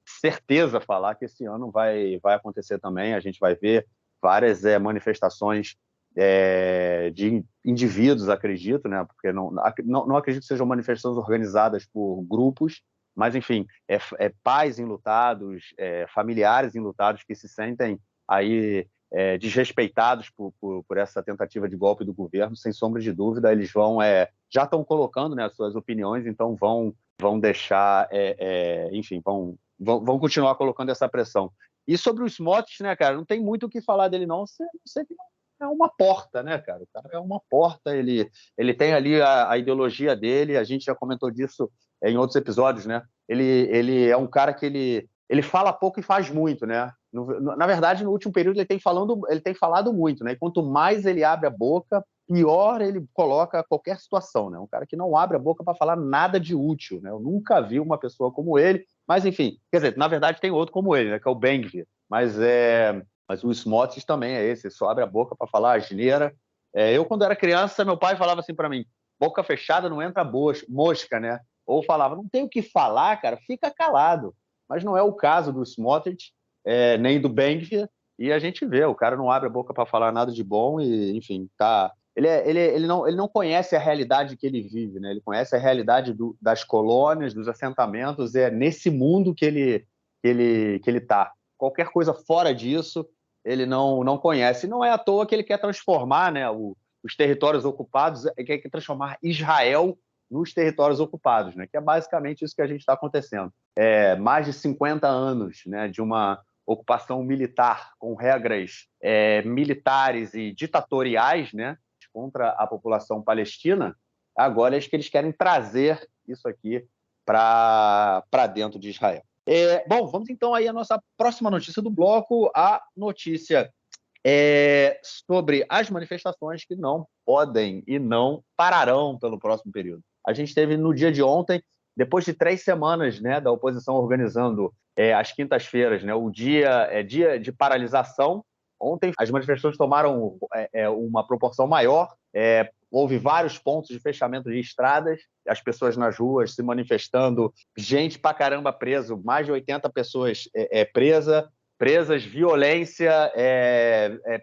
certeza falar que esse ano vai acontecer também, a gente vai ver várias manifestações de indivíduos, acredito, né? Porque não acredito que sejam manifestações organizadas por grupos, mas, enfim, pais enlutados, familiares enlutados que se sentem aí desrespeitados por essa tentativa de golpe do governo, sem sombra de dúvida, eles já estão colocando, né, as suas opiniões, então vão deixar, enfim, vão continuar colocando essa pressão. E sobre o Smotrich, né, cara, não tem muito o que falar dele, não. Você é uma porta, né, cara? O cara é uma porta, ele tem ali a ideologia dele, a gente já comentou disso em outros episódios, né? Ele é um cara que ele fala pouco e faz muito, né? Na verdade, no último período ele tem falado muito, né? E quanto mais ele abre a boca, pior ele coloca qualquer situação, né? Um cara que não abre a boca para falar nada de útil, né? Eu nunca vi uma pessoa como ele, mas enfim, quer dizer, na verdade tem outro como ele, né? Que é o Ben-Gvir, mas o Smotrich também é esse, só abre a boca para falar asneira. Eu, quando era criança, meu pai falava assim para mim, boca fechada não entra mosca, né? Ou falava, não tem o que falar, cara, fica calado. Mas não é o caso do Smotrich, nem do Ben-Gvir, e a gente vê, o cara não abre a boca para falar nada de bom e, enfim, tá... Ele não conhece a realidade que ele vive, né? Ele conhece a realidade das colônias, dos assentamentos, é nesse mundo que ele está. Qualquer coisa fora disso, ele não conhece. Não é à toa que ele quer transformar, né, os territórios ocupados, quer transformar Israel nos territórios ocupados, né, que é basicamente isso que a gente está acontecendo. Mais de 50 anos, né, de uma ocupação militar com regras militares e ditatoriais, né, contra a população palestina, agora é que eles querem trazer isso aqui para dentro de Israel. Bom, vamos então aí à nossa próxima notícia do bloco, a notícia sobre as manifestações que não podem e não pararão pelo próximo período. A gente teve no dia de ontem, depois de 3 semanas, né, da oposição organizando às quintas-feiras, né, o dia de paralisação. Ontem as manifestações tomaram uma proporção maior, houve vários pontos de fechamento de estradas, as pessoas nas ruas se manifestando, gente pra caramba preso, mais de 80 pessoas presas, violência,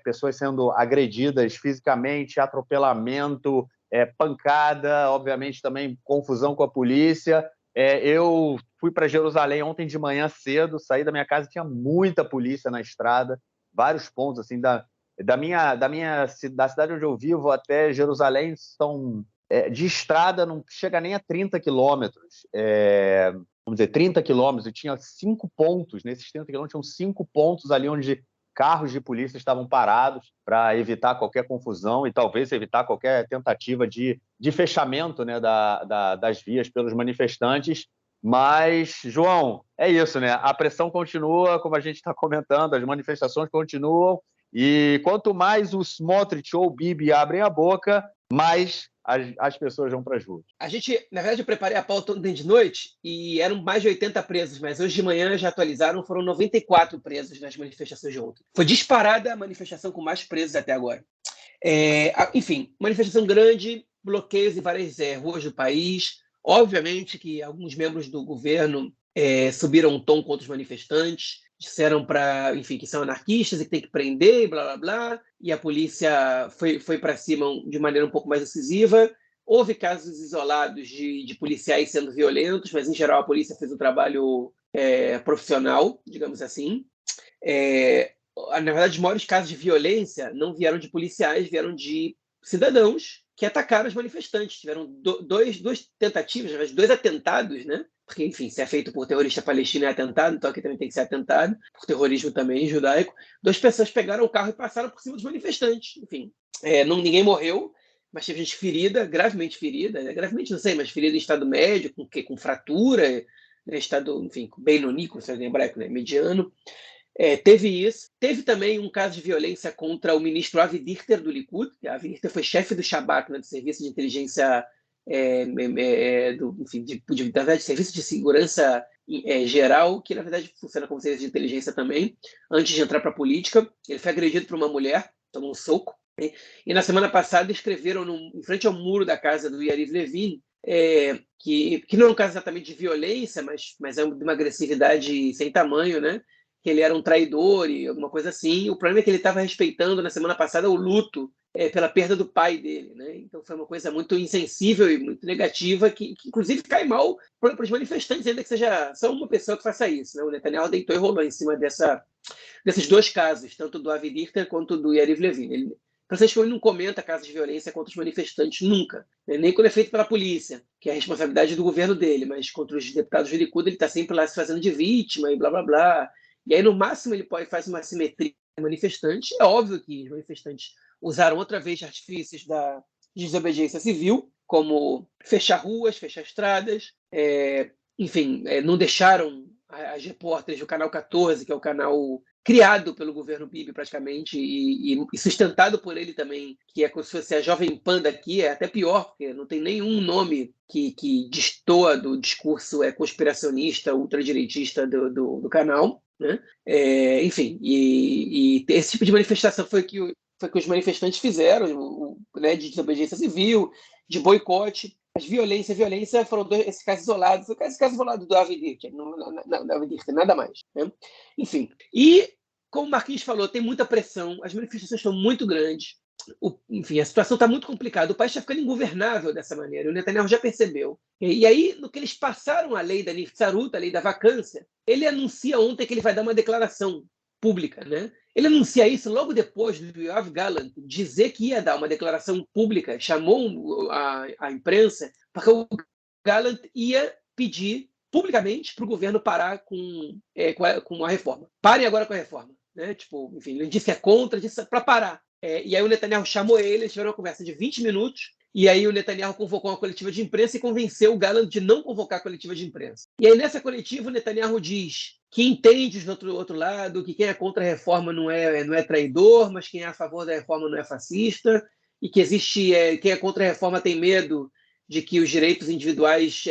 pessoas sendo agredidas fisicamente, atropelamento, pancada, obviamente também confusão com a polícia. Eu fui para Jerusalém ontem de manhã cedo, saí da minha casa, tinha muita polícia na estrada, vários pontos assim da cidade onde eu vivo até Jerusalém são de estrada não chega nem a 30 quilômetros, vamos dizer 30 quilômetros, e tinha 5 pontos, nesses 30 quilômetros tinham 5 pontos ali onde carros de polícia estavam parados para evitar qualquer confusão e talvez evitar qualquer tentativa de fechamento, né, das vias pelos manifestantes. Mas, João, é isso, né? A pressão continua, como a gente está comentando, as manifestações continuam, e quanto mais o Smotrich ou o Bibi abrem a boca, mais as pessoas vão para as ruas. A gente, na verdade, eu preparei a pauta ontem de noite e eram mais de 80 presos, mas hoje de manhã já atualizaram, foram 94 presos nas manifestações de ontem. Foi disparada a manifestação com mais presos até agora. Enfim, manifestação grande, bloqueios em várias ruas do país. Obviamente que alguns membros do governo subiram um tom contra os manifestantes, disseram enfim, que são anarquistas e que tem que prender, blá, blá, blá, e a polícia foi para cima de maneira um pouco mais decisiva. Houve casos isolados de policiais sendo violentos, mas, em geral, a polícia fez um trabalho profissional, digamos assim. Na verdade, os maiores casos de violência não vieram de policiais, vieram de cidadãos que atacaram os manifestantes. Tiveram duas tentativas, 2 atentados, né, porque, enfim, se é feito por terrorista palestino é atentado, então aqui também tem que ser atentado, por terrorismo também judaico. 2 pessoas pegaram o carro e passaram por cima dos manifestantes. Enfim, ninguém morreu, mas teve gente ferida, gravemente ferida, gravemente não sei, mas ferida em estado médio, com fratura, né, estado, enfim, bem nonico, se em hebraico, né, mediano. Teve isso. Teve também um caso de violência contra o ministro Avi Dichter, do Likud. Avi Dichter foi chefe do Shabak, né, do Serviço de Inteligência, de Serviço de Segurança Geral, que na verdade funciona como serviço de inteligência também, antes de entrar para a política. Ele foi agredido por uma mulher, tomou um soco. E na semana passada escreveram em frente ao muro da casa do Yariv Levin, que não é um caso exatamente de violência, mas é de uma agressividade sem tamanho, né? Que ele era um traidor e alguma coisa assim. O problema é que ele estava respeitando, na semana passada, o luto pela perda do pai dele, né? Então foi uma coisa muito insensível e muito negativa, que inclusive cai mal para os manifestantes, ainda que seja só uma pessoa que faça isso, né? O Netanyahu deitou e rolou em cima desses 2 casos, tanto do Avi Dichter quanto do Yariv Levin. Francisco não comenta casos de violência contra os manifestantes nunca, né? Nem quando é feito pela polícia, que é a responsabilidade do governo dele, mas contra os deputados do Likud ele está sempre lá se fazendo de vítima e blá blá blá. E aí, no máximo, ele faz uma simetria manifestante. É óbvio que os manifestantes usaram outra vez artifícios de desobediência civil, como fechar ruas, fechar estradas, enfim, não deixaram as repórteres do Canal 14, que é o canal criado pelo governo Bibi praticamente e sustentado por ele também, que é como se fosse a Jovem Pan daqui, é até pior, porque não tem nenhum nome que destoa do discurso conspiracionista, ultradireitista do canal, né? Enfim, e esse tipo de manifestação foi que os manifestantes fizeram, né, de desobediência civil, de boicote. Mas violência foram esses casos isolados. Esse caso isolado do Avi Dichter, nada mais, né? Enfim, e como o Marquinhos falou, tem muita pressão, as manifestações estão muito grandes, enfim, a situação está muito complicada, o país está ficando ingovernável dessa maneira, o Netanyahu já percebeu. E aí, no que eles passaram a lei da Niftzarut, a lei da vacância, ele anuncia ontem que ele vai dar uma declaração pública, né? Ele anuncia isso logo depois do Yoav Gallant dizer que ia dar uma declaração pública, chamou a imprensa, porque o Gallant ia pedir publicamente para o governo parar com a reforma. Parem agora com a reforma, né? Tipo, enfim, ele disse que é contra, disse para parar. E aí o Netanyahu chamou ele, eles tiveram uma conversa de 20 minutos, e aí o Netanyahu convocou uma coletiva de imprensa e convenceu o Gallant de não convocar a coletiva de imprensa. E aí nessa coletiva o Netanyahu diz que entende do outro lado, que quem é contra a reforma não é traidor, mas quem é a favor da reforma não é fascista, e que quem é contra a reforma tem medo de que os direitos individuais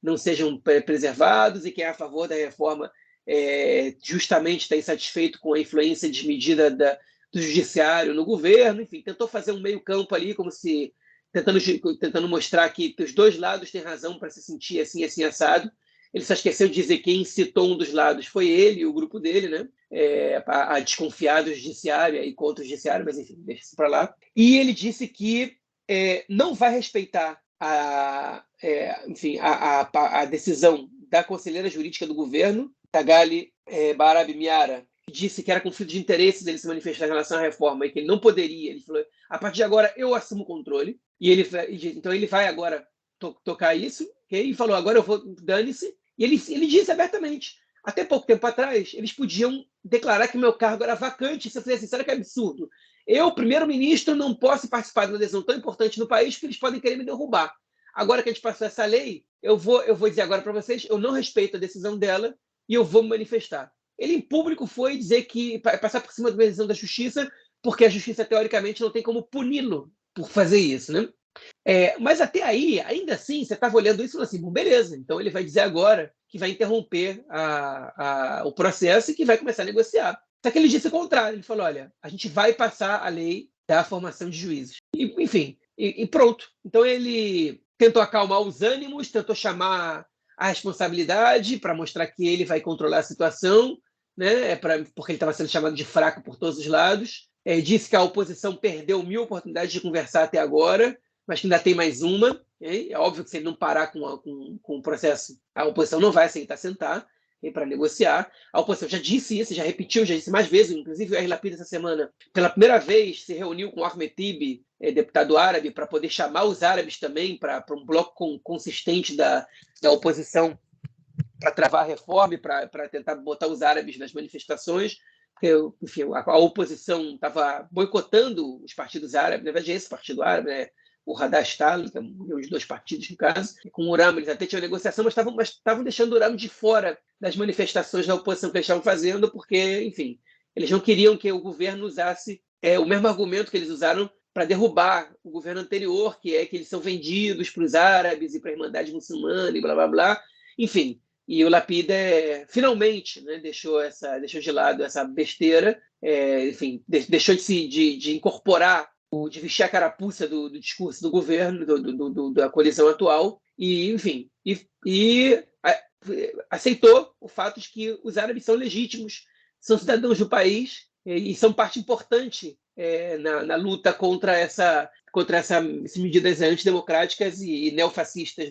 não sejam preservados, e quem é a favor da reforma justamente está insatisfeito com a influência desmedida do judiciário no governo. Enfim, tentou fazer um meio campo ali, como se tentando mostrar que os 2 lados têm razão para se sentir assim assado. Ele só esqueceu de dizer que quem incitou um dos lados foi ele e o grupo dele, né? A desconfiar do judiciário e contra o judiciário, mas enfim, deixa isso para lá. E ele disse que não vai respeitar a decisão da conselheira jurídica do governo, Tagali Barab Miara, que disse que era conflito de interesse dele se manifestar em relação à reforma e que ele não poderia. Ele falou: a partir de agora eu assumo o controle. Então ele vai agora tocar isso, okay? E falou: agora eu vou, dane-se. E ele disse abertamente: até pouco tempo atrás, eles podiam declarar que o meu cargo era vacante. Se eu fizesse isso, era que absurdo. Eu, primeiro-ministro, não posso participar de uma decisão tão importante no país porque eles podem querer me derrubar. Agora que a gente passou essa lei, eu vou dizer agora para vocês, eu não respeito a decisão dela e eu vou me manifestar. Ele, em público, foi dizer que passar por cima da decisão da justiça, porque a justiça, teoricamente, não tem como puni-lo por fazer isso, né? Mas até aí, ainda assim, você estava olhando isso e falou assim: bom, beleza, então ele vai dizer agora que vai interromper o processo e que vai começar a negociar. Só que ele disse o contrário, ele falou: olha, a gente vai passar a lei da formação de juízes. Enfim, pronto. Então ele tentou acalmar os ânimos, tentou chamar a responsabilidade para mostrar que ele vai controlar a situação, né? Porque ele estava sendo chamado de fraco por todos os lados. Disse que a oposição perdeu 1000 oportunidades de conversar até agora, mas que ainda tem mais uma. É óbvio que se ele não parar com o processo, a oposição não vai aceitar sentar para negociar. A oposição já disse isso, já repetiu, já disse mais vezes, inclusive o Yair Lapid essa semana, pela primeira vez, se reuniu com o Ahmed Tibi deputado árabe, para poder chamar os árabes também para um bloco consistente da oposição para travar a reforma e para tentar botar os árabes nas manifestações, porque, enfim, a oposição estava boicotando os partidos árabes, na verdade esse partido árabe, né? O Hadastal, que é um dos dois partidos, no caso, e com o Urama, eles até tinham negociação, mas estavam deixando o Urama de fora das manifestações da oposição que eles estavam fazendo, porque, enfim, eles não queriam que o governo usasse o mesmo argumento que eles usaram para derrubar o governo anterior, que é que eles são vendidos para os árabes e para a Irmandade Muçulmana e blá, blá, blá. Enfim, e o Lapid finalmente, né, deixou de lado essa besteira, enfim, deixou de incorporar, de vestir a carapuça do discurso do governo, da coalizão atual, e, enfim, aceitou o fato de que os árabes são legítimos, são cidadãos do país e são parte importante na luta contra essas medidas antidemocráticas e neofascistas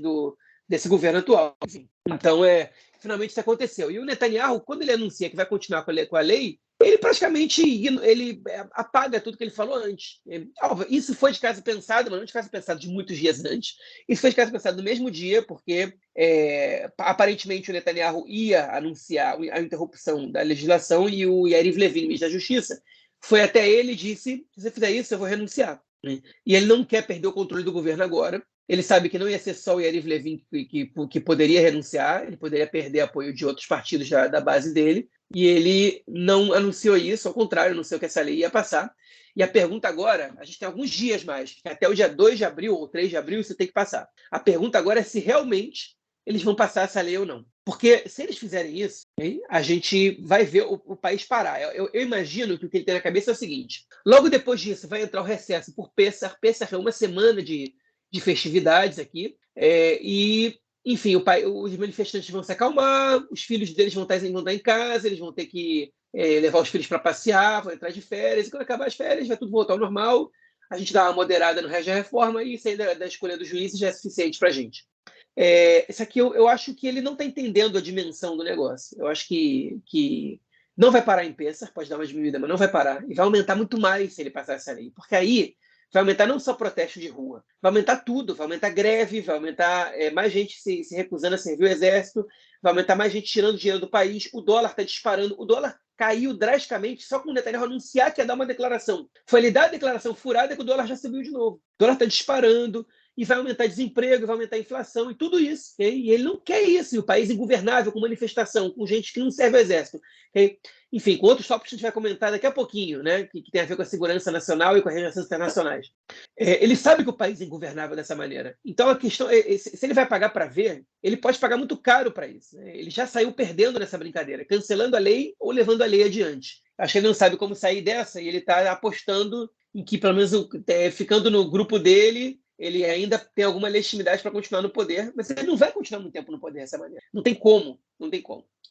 desse governo atual. Enfim. Então, finalmente isso aconteceu. E o Netanyahu, quando ele anuncia que vai continuar com a lei, ele praticamente apaga tudo que ele falou antes. Isso foi de caso pensado, mas não de caso pensado de muitos dias antes. Isso foi de caso pensado no mesmo dia, porque aparentemente o Netanyahu ia anunciar a interrupção da legislação e o Yariv Levin, ministro da Justiça, foi até ele e disse: se você fizer isso, eu vou renunciar. E ele não quer perder o controle do governo agora. Ele sabe que não ia ser só o Yariv Levin que poderia renunciar, ele poderia perder apoio de outros partidos da base dele, e ele não anunciou isso, ao contrário, anunciou que essa lei ia passar. E a pergunta agora, a gente tem alguns dias mais, que até o dia 2 de abril ou 3 de abril isso tem que passar. A pergunta agora é se realmente eles vão passar essa lei ou não. Porque se eles fizerem isso, a gente vai ver o país parar. Eu imagino que o que ele tem na cabeça é o seguinte: logo depois disso vai entrar o recesso por Pessah. Pessah é uma semana de festividades aqui, e, enfim, os manifestantes vão se acalmar, os filhos deles vão estar em casa, eles vão ter que levar os filhos para passear, vão entrar de férias, e quando acabar as férias vai tudo voltar ao normal, a gente dá uma moderada no resto da reforma e isso aí da escolha dos juízes já é suficiente para a gente. Isso aqui eu acho que ele não está entendendo a dimensão do negócio. Eu acho que não vai parar em Pessah, pode dar uma diminuída, mas não vai parar, e vai aumentar muito mais se ele passar essa lei, porque aí vai aumentar não só protesto de rua, vai aumentar tudo, vai aumentar greve, vai aumentar mais gente se recusando a servir o exército, vai aumentar mais gente tirando dinheiro do país, o dólar está disparando, o dólar caiu drasticamente só com o Netanyahu anunciar que ia dar uma declaração. Foi ele dar a declaração furada que o dólar já subiu de novo. O dólar está disparando, e vai aumentar desemprego, vai aumentar a inflação e tudo isso. Okay? E ele não quer isso. E o país ingovernável, com manifestação, com gente que não serve ao exército. Okay? Enfim, com outros tópicos que a gente vai comentar daqui a pouquinho, né? que tem a ver com a segurança nacional e com as relações internacionais. Ele sabe que o país é ingovernável dessa maneira. Então, a questão se ele vai pagar para ver, ele pode pagar muito caro para isso. Né? Ele já saiu perdendo nessa brincadeira, cancelando a lei ou levando a lei adiante. Acho que ele não sabe como sair dessa e ele está apostando em que, pelo menos, ficando no grupo dele, ele ainda tem alguma legitimidade para continuar no poder, mas ele não vai continuar muito tempo no poder dessa maneira. Não tem como.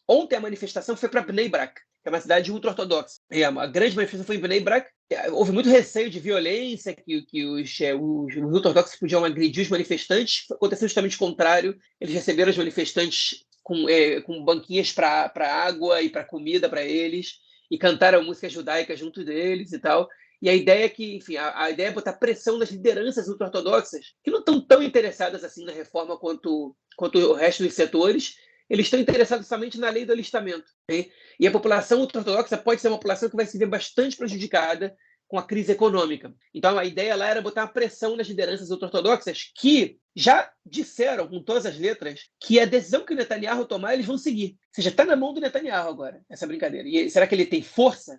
Ontem a manifestação foi para Bnei Brak, que é uma cidade ultra-ortodoxa. A grande manifestação foi em Bnei Brak. Houve muito receio de violência, que os ultra-ortodoxos podiam agredir os manifestantes. Aconteceu justamente o contrário. Eles receberam os manifestantes com banquinhas para água e para comida para eles, e cantaram música judaica junto deles e tal. E a ideia é que, enfim, a ideia é botar pressão nas lideranças ultra-ortodoxas, que não estão tão interessadas assim na reforma quanto o resto dos setores. Eles estão interessados somente na lei do alistamento. Okay? E a população ultra-ortodoxa pode ser uma população que vai se ver bastante prejudicada com a crise econômica. Então, a ideia lá era botar uma pressão nas lideranças ultra-ortodoxas que já disseram, com todas as letras, que a decisão que o Netanyahu tomar, eles vão seguir. Ou seja, está na mão do Netanyahu agora, essa brincadeira. E será que ele tem força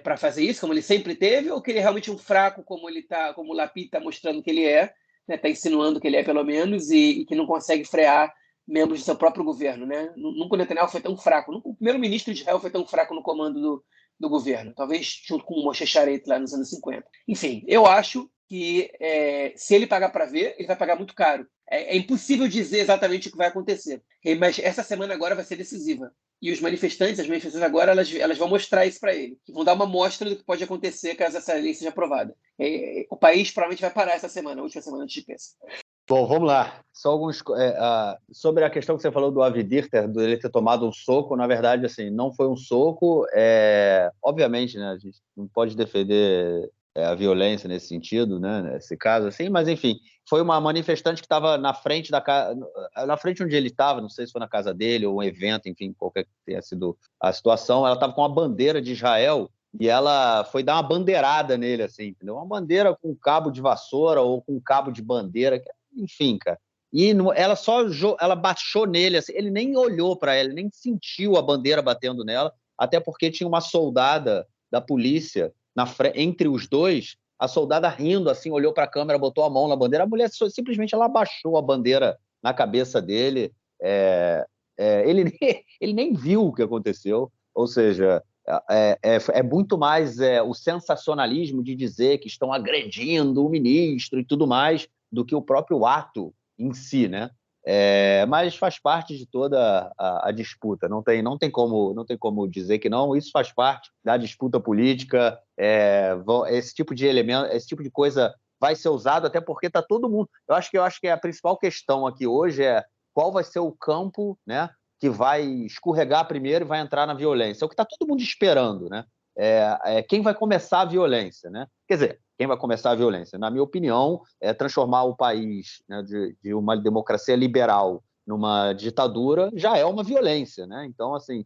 para fazer isso, como ele sempre teve, ou que ele é realmente um fraco, como o Lapid está mostrando que ele é, está insinuando que ele é, pelo menos, e que não consegue frear membros do seu próprio governo. Né? Nunca o Netanyahu foi tão fraco, nunca o primeiro-ministro de Israel foi tão fraco no comando do governo, talvez junto com o Moshe Sharet lá nos anos 50. Enfim, eu acho que se ele pagar para ver, ele vai pagar muito caro. É impossível dizer exatamente o que vai acontecer, mas essa semana agora vai ser decisiva. E as manifestantes agora, elas vão mostrar isso para ele, vão dar uma mostra do que pode acontecer caso essa lei seja aprovada. O país provavelmente vai parar essa semana, a última semana antes de Pessah. Bom, vamos lá. Só alguns sobre a questão que você falou do Avi Dichter, dele ter tomado um soco. Na verdade, assim, não foi um soco. Obviamente, né, a gente não pode defender a violência nesse sentido, né, nesse caso, assim, mas enfim, foi uma manifestante que estava na frente da casa, na frente onde ele estava, não sei se foi na casa dele ou um evento, enfim, qualquer que tenha sido a situação, ela estava com uma bandeira de Israel e ela foi dar uma bandeirada nele, assim, entendeu? Uma bandeira com cabo de vassoura ou com cabo de bandeira, enfim, cara. E ela ela baixou nele, assim, ele nem olhou para ela, nem sentiu a bandeira batendo nela, até porque tinha uma soldada da polícia entre os dois, a soldada rindo, assim, olhou para a câmera, botou a mão na bandeira, a mulher simplesmente ela abaixou a bandeira na cabeça dele, ele nem viu o que aconteceu, ou seja, é muito mais o sensacionalismo de dizer que estão agredindo o ministro e tudo mais, do que o próprio ato em si, né? Mas faz parte de toda a disputa, não tem como dizer que não, isso faz parte da disputa política, esse tipo de elemento, esse tipo de coisa vai ser usado, até porque está todo mundo. Eu acho que a principal questão aqui hoje é qual vai ser o campo, né, que vai escorregar primeiro e vai entrar na violência. É o que está todo mundo esperando, né? Quem vai começar a violência, né? Quer dizer, quem vai começar a violência? Na minha opinião, é transformar o país, né, de uma democracia liberal numa ditadura já é uma violência, né? Então, assim,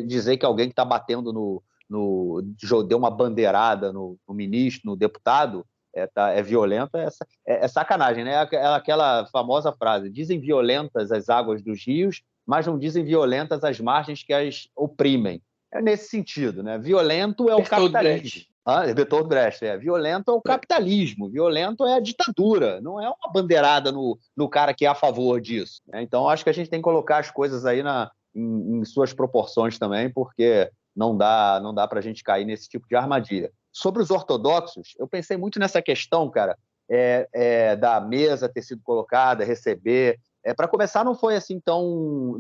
dizer que alguém que está batendo deu uma bandeirada no ministro, no deputado, é violento, é sacanagem, né? Aquela famosa frase: dizem violentas as águas dos rios, mas não dizem violentas as margens que as oprimem. É nesse sentido, né? Violento é o Bertolt capitalismo. Brecht. Bertolt Brecht, violento é o capitalismo, violento é a ditadura, não é uma bandeirada no cara que é a favor disso, né? Então, acho que a gente tem que colocar as coisas aí em suas proporções também, porque não dá para a gente cair nesse tipo de armadilha. Sobre os ortodoxos, eu pensei muito nessa questão, cara, da mesa ter sido colocada, receber. Para começar, não foi assim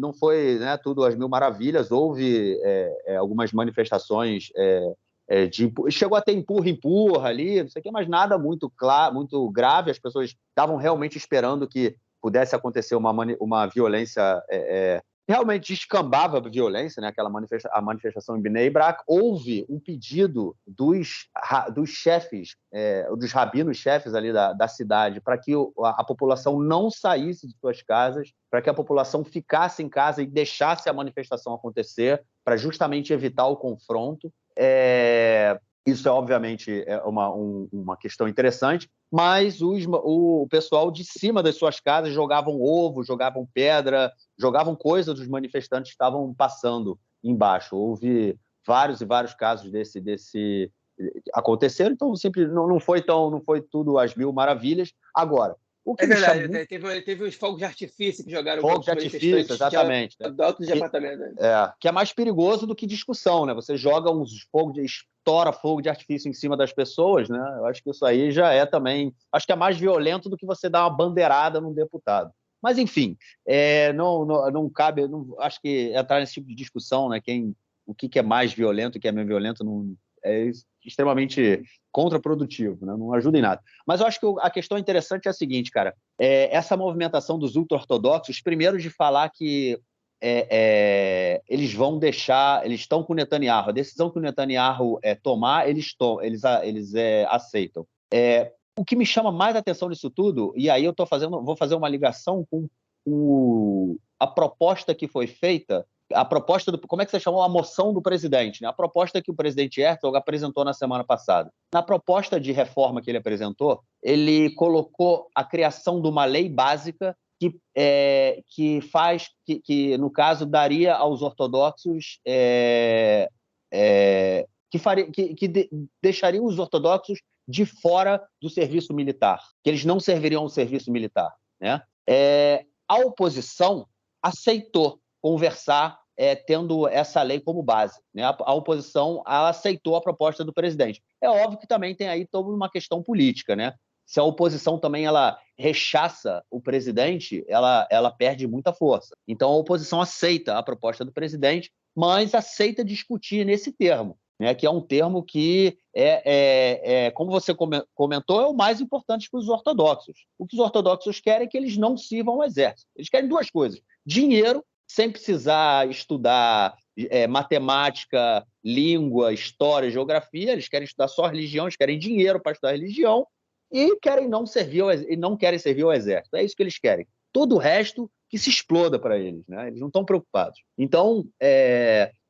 não foi, né, tudo às mil maravilhas. Houve algumas manifestações chegou a ter empurra ali, não sei o quê, mas nada muito claro, muito grave. As pessoas estavam realmente esperando que pudesse acontecer uma violência realmente descambava a violência, né? A manifestação em Bnei Brak. Houve um pedido dos chefes, dos rabinos chefes ali da cidade, para que a população não saísse de suas casas, para que a população ficasse em casa e deixasse a manifestação acontecer, para justamente evitar o confronto. Isso obviamente uma questão interessante, mas o pessoal de cima das suas casas jogavam ovo, jogavam pedra, jogavam coisas dos manifestantes que estavam passando embaixo. Houve vários e vários casos desse aconteceram, então sempre não foi tudo às mil maravilhas. Agora, o que me verdade, chamou... teve uns fogos de artifício que jogaram Fogo contra de os artifício, manifestantes exatamente, né? de altos departamentos. Que é mais perigoso do que discussão, né? Você joga estoura fogo de artifício em cima das pessoas, né? Eu acho que isso aí já é também... Acho que é mais violento do que você dar uma bandeirada num deputado. Mas, enfim, não cabe... acho que entrar nesse tipo de discussão, né? O que é mais violento, o que é menos violento, é extremamente contraprodutivo, né? Não ajuda em nada. Mas eu acho que a questão interessante é a seguinte, cara. Essa movimentação dos ultra-ortodoxos, primeiro de falar que eles vão deixar, eles estão com o Netanyahu, a decisão que o Netanyahu tomar, eles aceitam. O que me chama mais atenção nisso tudo, e aí eu vou fazer uma ligação com a proposta que foi feita, como é que você chamou? A moção do presidente, né? A proposta que o presidente Herzog apresentou na semana passada. Na proposta de reforma que ele apresentou, ele colocou a criação de uma lei básica que no caso, daria aos ortodoxos deixaria os ortodoxos de fora do serviço militar, que eles não serviriam ao serviço militar, né? A oposição aceitou conversar tendo essa lei como base, né? A oposição aceitou a proposta do presidente. É óbvio que também tem aí toda uma questão política, né? Se a oposição também ela rechaça o presidente, ela perde muita força. Então, a oposição aceita a proposta do presidente, mas aceita discutir nesse termo, né, que é um termo que, como você comentou, é o mais importante para os ortodoxos. O que os ortodoxos querem é que eles não sirvam ao exército. Eles querem duas coisas: dinheiro, sem precisar estudar matemática, língua, história, geografia, eles querem estudar só religião, eles querem dinheiro para estudar religião e querem não querem servir ao exército. É isso que eles querem. Todo o resto que se exploda para eles, né? Eles não estão preocupados. Então,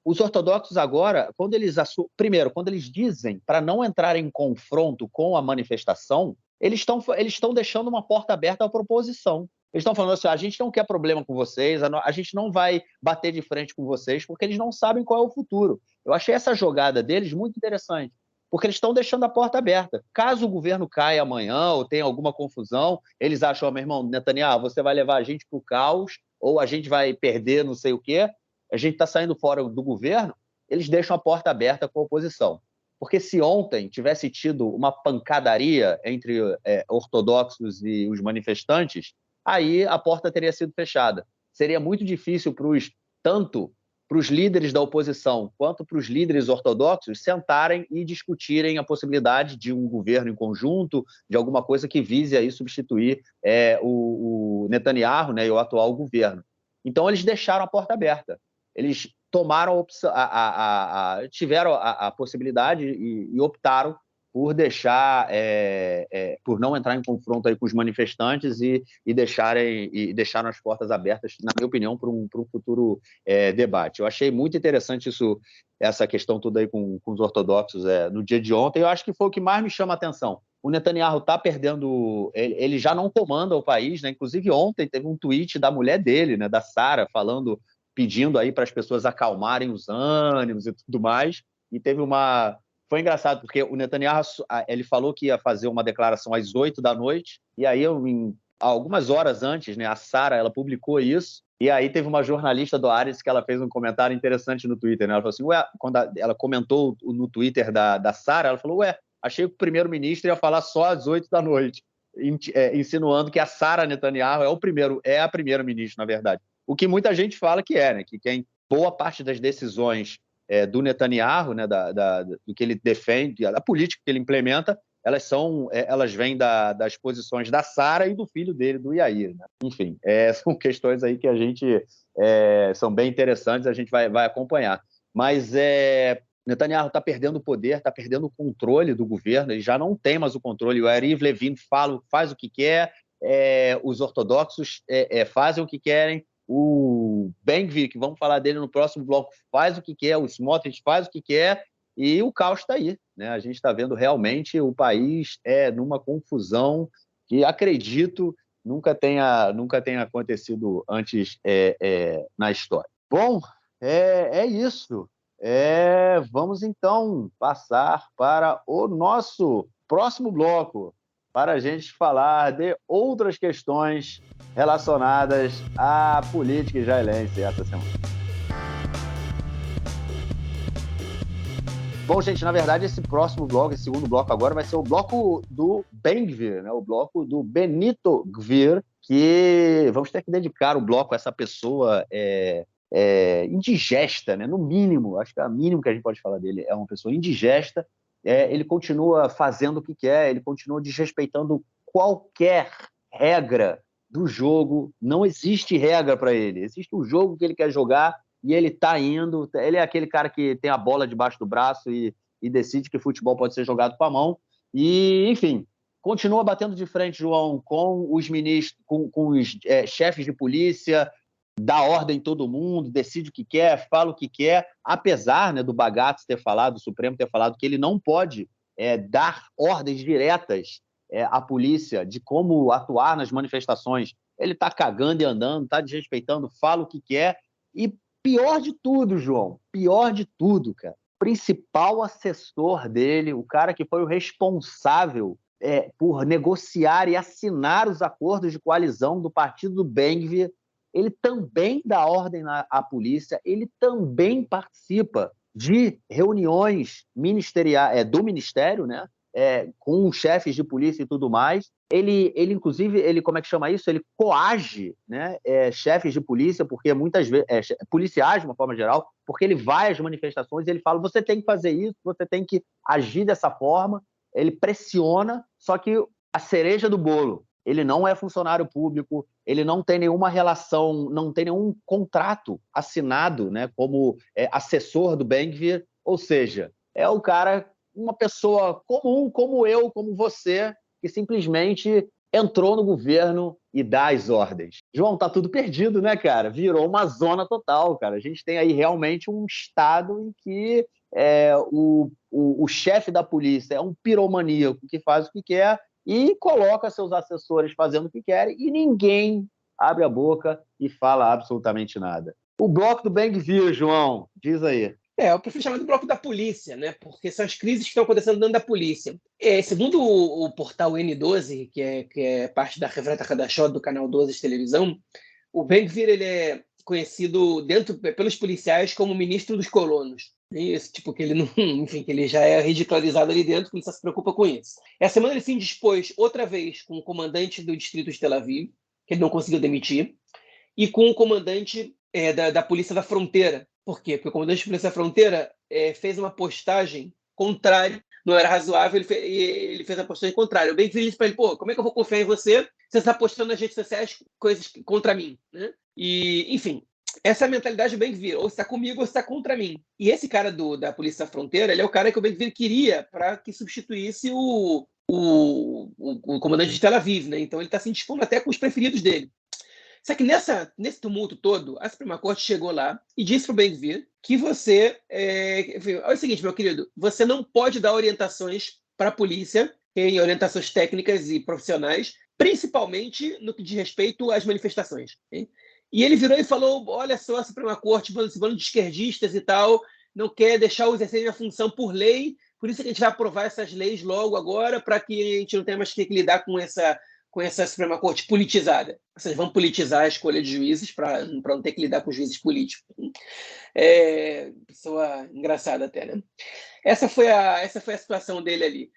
os ortodoxos agora, primeiro, quando eles dizem para não entrar em confronto com a manifestação, eles estão deixando uma porta aberta à proposição. Eles estão falando assim, a gente não quer problema com vocês, a gente não vai bater de frente com vocês, porque eles não sabem qual é o futuro. Eu achei essa jogada deles muito interessante, porque eles estão deixando a porta aberta. Caso o governo caia amanhã ou tenha alguma confusão, eles acham, meu irmão, Netanyahu, você vai levar a gente para o caos, ou a gente vai perder não sei o quê, a gente está saindo fora do governo, eles deixam a porta aberta com a oposição. Porque se ontem tivesse tido uma pancadaria entre ortodoxos e os manifestantes, aí a porta teria sido fechada. Seria muito difícil tanto para os líderes da oposição quanto para os líderes ortodoxos sentarem e discutirem a possibilidade de um governo em conjunto, de alguma coisa que vise aí substituir o Netanyahu, né, e o atual governo. Então, eles deixaram a porta aberta. Eles tomaram a opção, tiveram a possibilidade e optaram por por não entrar em confronto aí com os manifestantes e deixaram as portas abertas, na minha opinião, para um futuro debate. Eu achei muito interessante essa questão toda aí com os ortodoxos no dia de ontem. Eu acho que foi o que mais me chama a atenção. O Netanyahu está perdendo, ele já não comanda o país, né? Inclusive ontem teve um tweet da mulher dele, né, da Sara, pedindo aí para as pessoas acalmarem os ânimos e tudo mais, e foi engraçado, porque o Netanyahu ele falou que ia fazer uma declaração às 8 da noite, e aí, algumas horas antes, né, a Sara, ela publicou isso, e aí teve uma jornalista do Haaretz que ela fez um comentário interessante no Twitter, né? Ela falou assim, quando ela comentou no Twitter da Sara, ela falou, achei que o primeiro-ministro ia falar só às 8 da noite, insinuando que a Sara Netanyahu é a primeira-ministra, na verdade. O que muita gente fala que né? Que boa parte das decisões do Netanyahu, né, do que ele defende, da política que ele implementa, elas vêm das posições da Sara e do filho dele, do Yair. Né? Enfim, são questões aí que a gente são bem interessantes, a gente vai acompanhar. Mas Netanyahu está perdendo o poder, está perdendo o controle do governo, ele já não tem mais o controle. O Yariv Levin faz o que quer, os ortodoxos fazem o que querem, o Ben-Gvir, que vamos falar dele no próximo bloco, faz o que quer, o Smotrich faz o que quer, e o caos está aí. Né? A gente está vendo realmente o país numa confusão que, acredito, nunca tenha acontecido antes na história. Bom, é isso. Vamos, então, passar para o nosso próximo bloco, para a gente falar de outras questões relacionadas à política israelense essa semana. Bom, gente, na verdade, esse próximo bloco, esse segundo bloco agora, vai ser o bloco do Ben-Gvir, né? O bloco do Benito Gvir, que vamos ter que dedicar o bloco a essa pessoa indigesta, né? No mínimo, acho que é o mínimo que a gente pode falar dele, é uma pessoa indigesta. Ele continua fazendo o que quer, ele continua desrespeitando qualquer regra do jogo, não existe regra para ele, existe o jogo que ele quer jogar e ele está indo, ele é aquele cara que tem a bola debaixo do braço e decide que futebol pode ser jogado com a mão, e enfim, continua batendo de frente, João, com os ministros, com os chefes de polícia, dá ordem em todo mundo, decide o que quer, fala o que quer, apesar, né, do Bagatz ter falado, do Supremo ter falado que ele não pode dar ordens diretas à polícia de como atuar nas manifestações. Ele está cagando e andando, está desrespeitando, fala o que quer. E pior de tudo, João, pior de tudo, cara, o principal assessor dele, o cara que foi o responsável por negociar e assinar os acordos de coalizão do partido do Ben-Gvir, ele também dá ordem à polícia, ele também participa de reuniões do Ministério, né? Com chefes de polícia e tudo mais. Ele inclusive, como é que chama isso? Ele coage, né, chefes de polícia, porque muitas vezes, policiais de uma forma geral, porque ele vai às manifestações e ele fala, você tem que fazer isso, você tem que agir dessa forma, ele pressiona, só que a cereja do bolo ele não é funcionário público, ele não tem nenhuma relação, não tem nenhum contrato assinado, né, como assessor do Ben-Gvir, ou seja, é o cara, uma pessoa comum, como eu, como você, que simplesmente entrou no governo e dá as ordens. João, tá tudo perdido, né, cara? Virou uma zona total, cara. A gente tem aí realmente um estado em que o chefe da polícia é um piromaníaco que faz o que quer e coloca seus assessores fazendo o que querem e ninguém abre a boca e fala absolutamente nada. O bloco do Ben-Gvir, João, diz aí. Eu prefiro chamar de bloco da polícia, né? Porque são as crises que estão acontecendo dentro da polícia. Segundo o portal N12, que é parte da Revrata Hadashot, do canal 12 de televisão, o Ben-Gvir ele é conhecido pelos policiais como ministro dos colonos. Isso, tipo, que ele não, enfim, que ele já é ridicularizado ali dentro, que ele só se preocupa com isso. Essa semana ele se indispôs outra vez com o comandante do distrito de Tel Aviv, que ele não conseguiu demitir, e com o comandante da Polícia da Fronteira. Por quê? Porque o comandante da Polícia da Fronteira fez uma postagem contrária, não era razoável, ele fez a postagem contrária. O Ben-Gvir disse para ele, como é que eu vou confiar em você se você está postando nas redes sociais coisas contra mim? Né? E, enfim, essa é a mentalidade do Ben-Gvir, ou está comigo ou está contra mim. E esse cara da Polícia da Fronteira, ele é o cara que o Ben-Gvir queria para que substituísse o comandante de Tel Aviv, né? Então ele está se indispondo até com os preferidos dele. Só que nesse tumulto todo, a Suprema Corte chegou lá e disse para o Ben-Gvir que você... olha o seguinte, meu querido, você não pode dar orientações para a polícia, orientações técnicas e profissionais, principalmente no que diz respeito às manifestações. Hein? E ele virou e falou, olha só, a Suprema Corte, esse bando de esquerdistas e tal, não quer deixar o exercício da função por lei, por isso que a gente vai aprovar essas leis logo agora, para que a gente não tenha mais que lidar com essa Suprema Corte politizada. Vocês vão politizar a escolha de juízes para não ter que lidar com juízes políticos. Pessoa engraçada até, né? Essa foi a situação dele ali.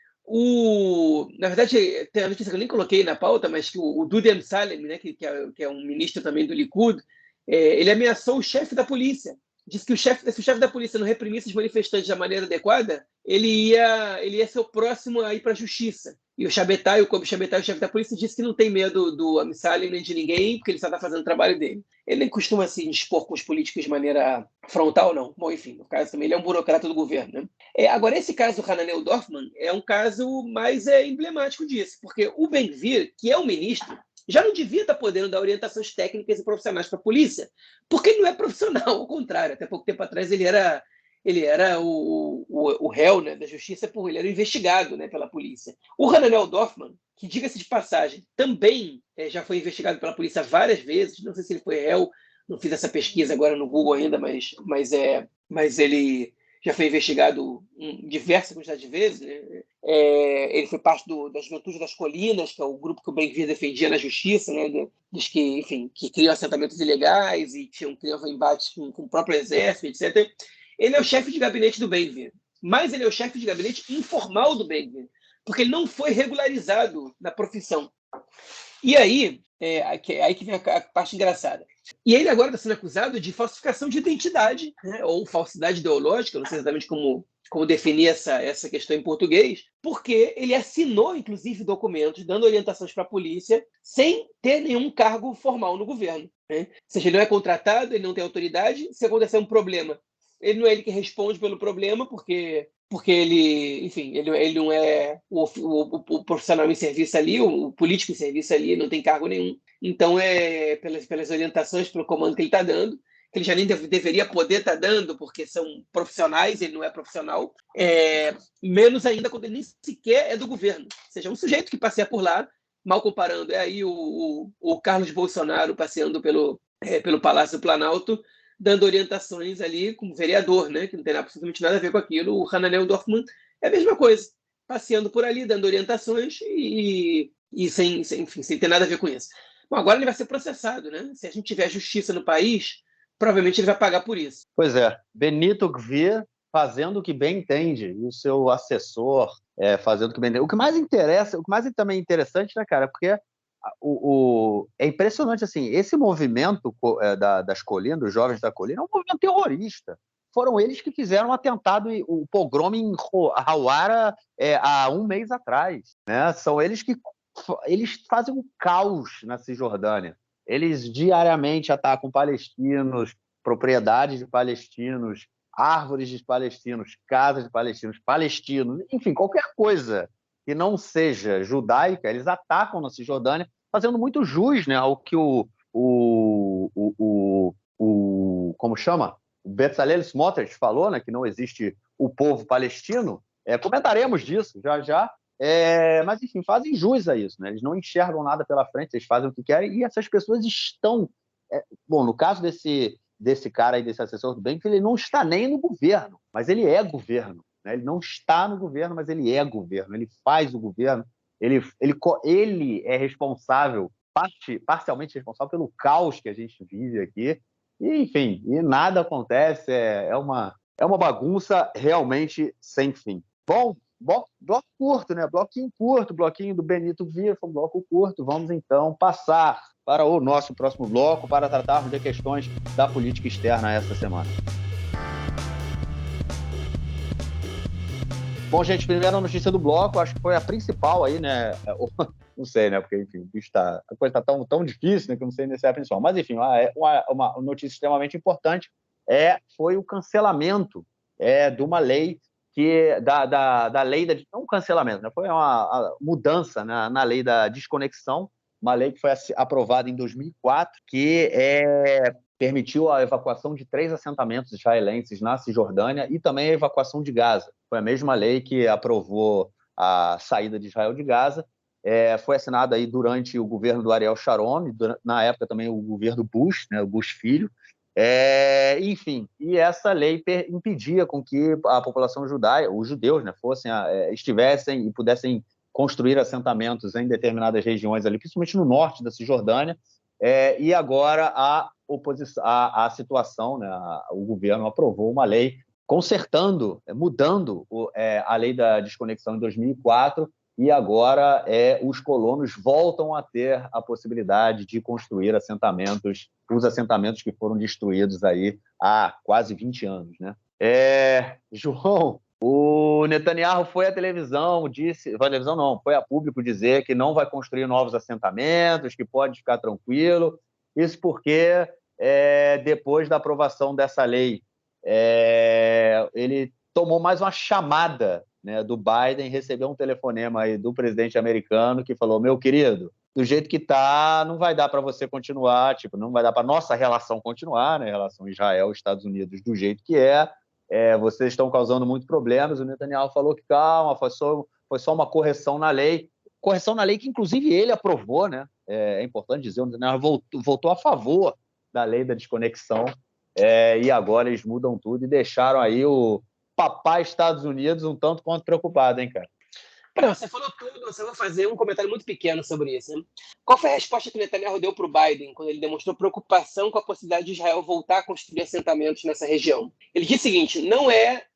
Na verdade, tem a notícia que eu nem coloquei na pauta, mas que o Dudi Amsalem, né, que é um ministro também do Likud, ele ameaçou o chefe da polícia. Disse que se o chefe da polícia não reprimisse os manifestantes da maneira adequada, ele ia ser o próximo a ir para a justiça. E o Shabetai, o chefe da polícia, disse que não tem medo do Amsalem nem de ninguém, porque ele só está fazendo o trabalho dele. Ele nem costuma se indispor com os políticos de maneira frontal, não. Bom, enfim, no caso também, ele é um burocrata do governo. Né? Agora, esse caso do Hananel Dorfman é um caso mais emblemático disso, porque o Ben-Gvir, que é o ministro, já não devia estar podendo dar orientações técnicas e profissionais para a polícia, porque ele não é profissional, ao contrário. Até pouco tempo atrás ele era o réu, né, da justiça, ele era investigado, né, pela polícia. O Hananel Dorfman, que, diga-se de passagem, também já foi investigado pela polícia várias vezes, não sei se ele foi réu, não fiz essa pesquisa agora no Google ainda, mas ele já foi investigado diversas quantidades de vezes. Né? Ele foi parte da Juventude das Colinas, que é o grupo que o Ben-Gvir defendia na justiça, né? Diz que, enfim, que criou assentamentos ilegais e criava embates com o próprio exército, etc. Ele é o chefe de gabinete do Ben-Gvir, mas ele é o chefe de gabinete informal do Ben-Gvir, porque ele não foi regularizado na profissão. E aí que vem a parte engraçada. E ele agora está sendo acusado de falsificação de identidade, né, ou falsidade ideológica, não sei exatamente como definir essa questão em português, porque ele assinou, inclusive, documentos dando orientações para a polícia sem ter nenhum cargo formal no governo. Né? Ou seja, ele não é contratado, ele não tem autoridade. Se acontecer um problema, ele não é ele que responde pelo problema, porque ele, enfim, ele não é o profissional em serviço ali, o político em serviço ali, não tem cargo nenhum. Então, pelas orientações, pelo comando que ele está dando, que ele já nem deveria poder estar dando, porque são profissionais, ele não é profissional, menos ainda quando ele nem sequer é do governo. Ou seja, um sujeito que passeia por lá, mal comparando, aí o Carlos Bolsonaro passeando pelo Palácio do Planalto, dando orientações ali como vereador, né, que não tem absolutamente nada a ver com aquilo. O Hananel Dorfman é a mesma coisa, passeando por ali, dando orientações e sem ter nada a ver com isso. Bom, agora ele vai ser processado, né? Se a gente tiver justiça no país, provavelmente ele vai pagar por isso. Pois é, Benito Gvir fazendo o que bem entende, e o seu assessor fazendo o que bem entende. O que mais também é interessante, né, cara, porque é impressionante, assim, esse movimento das colinas, dos jovens da colina, é um movimento terrorista. Foram eles que fizeram o atentado, o pogrom em Hawara há um mês atrás. Né? São eles que eles fazem um caos na Cisjordânia. Eles diariamente atacam palestinos, propriedades de palestinos, árvores de palestinos, casas de palestinos, enfim, qualquer coisa que não seja judaica, eles atacam na Cisjordânia, fazendo muito jus, né, ao que como chama? O Bezalel Smotrich falou, né, que não existe o povo palestino. Comentaremos disso já já. Mas, enfim, fazem jus a isso, né? Eles não enxergam nada pela frente, eles fazem o que querem, e essas pessoas estão... Bom, no caso desse cara aí, desse assessor do bem, que ele não está nem no governo, mas ele é governo, né? Ele não está no governo, mas ele é governo, ele faz o governo, ele é responsável, parcialmente responsável pelo caos que a gente vive aqui, e, enfim, e nada acontece, é uma bagunça realmente sem fim. Bom, bloco curto, né? Bloquinho curto, bloquinho do Benito Viva, um bloco curto. Vamos, então, passar para o nosso próximo bloco para tratarmos de questões da política externa esta semana. Bom, gente, primeira notícia do bloco, acho que foi a principal aí, né? Não sei, né? Porque, enfim, a coisa está tão difícil, né? Que eu não sei se é a principal. Mas, enfim, uma notícia extremamente importante foi o cancelamento de uma lei da lei não cancelamento, né? Foi uma mudança na lei da desconexão, uma lei que foi aprovada em 2004, que permitiu a evacuação de 3 assentamentos israelenses na Cisjordânia e também a evacuação de Gaza. Foi a mesma lei que aprovou a saída de Israel de Gaza. Foi assinada aí durante o governo do Ariel Sharon, na época também o governo Bush, né, o Bush filho. Enfim, e essa lei impedia com que a população judaica, os judeus, né, estivessem e pudessem construir assentamentos em determinadas regiões ali, principalmente no norte da Cisjordânia. E agora a situação, né, o governo aprovou uma lei mudando a lei da desconexão em 2004, e agora os colonos voltam a ter a possibilidade de construir os assentamentos que foram destruídos aí há quase 20 anos, né? João, o Netanyahu foi à televisão, foi a público dizer que não vai construir novos assentamentos, que pode ficar tranquilo. Isso porque, depois da aprovação dessa lei, ele tomou mais uma chamada, né, do Biden, recebeu um telefonema aí do presidente americano que falou: meu querido, do jeito que está, não vai dar para você continuar, não vai dar para nossa relação continuar, né, relação Israel-Estados Unidos do jeito que vocês estão causando muitos problemas. O Netanyahu falou que calma, foi só uma correção na lei que inclusive ele aprovou, né? É importante dizer, o Netanyahu votou a favor da lei da desconexão, e agora eles mudam tudo e deixaram aí o papai Estados Unidos um tanto quanto preocupado, hein, cara? Você falou tudo, eu só vou fazer um comentário muito pequeno sobre isso, né? Qual foi a resposta que o Netanyahu deu para o Biden quando ele demonstrou preocupação com a possibilidade de Israel voltar a construir assentamentos nessa região? Ele disse o seguinte: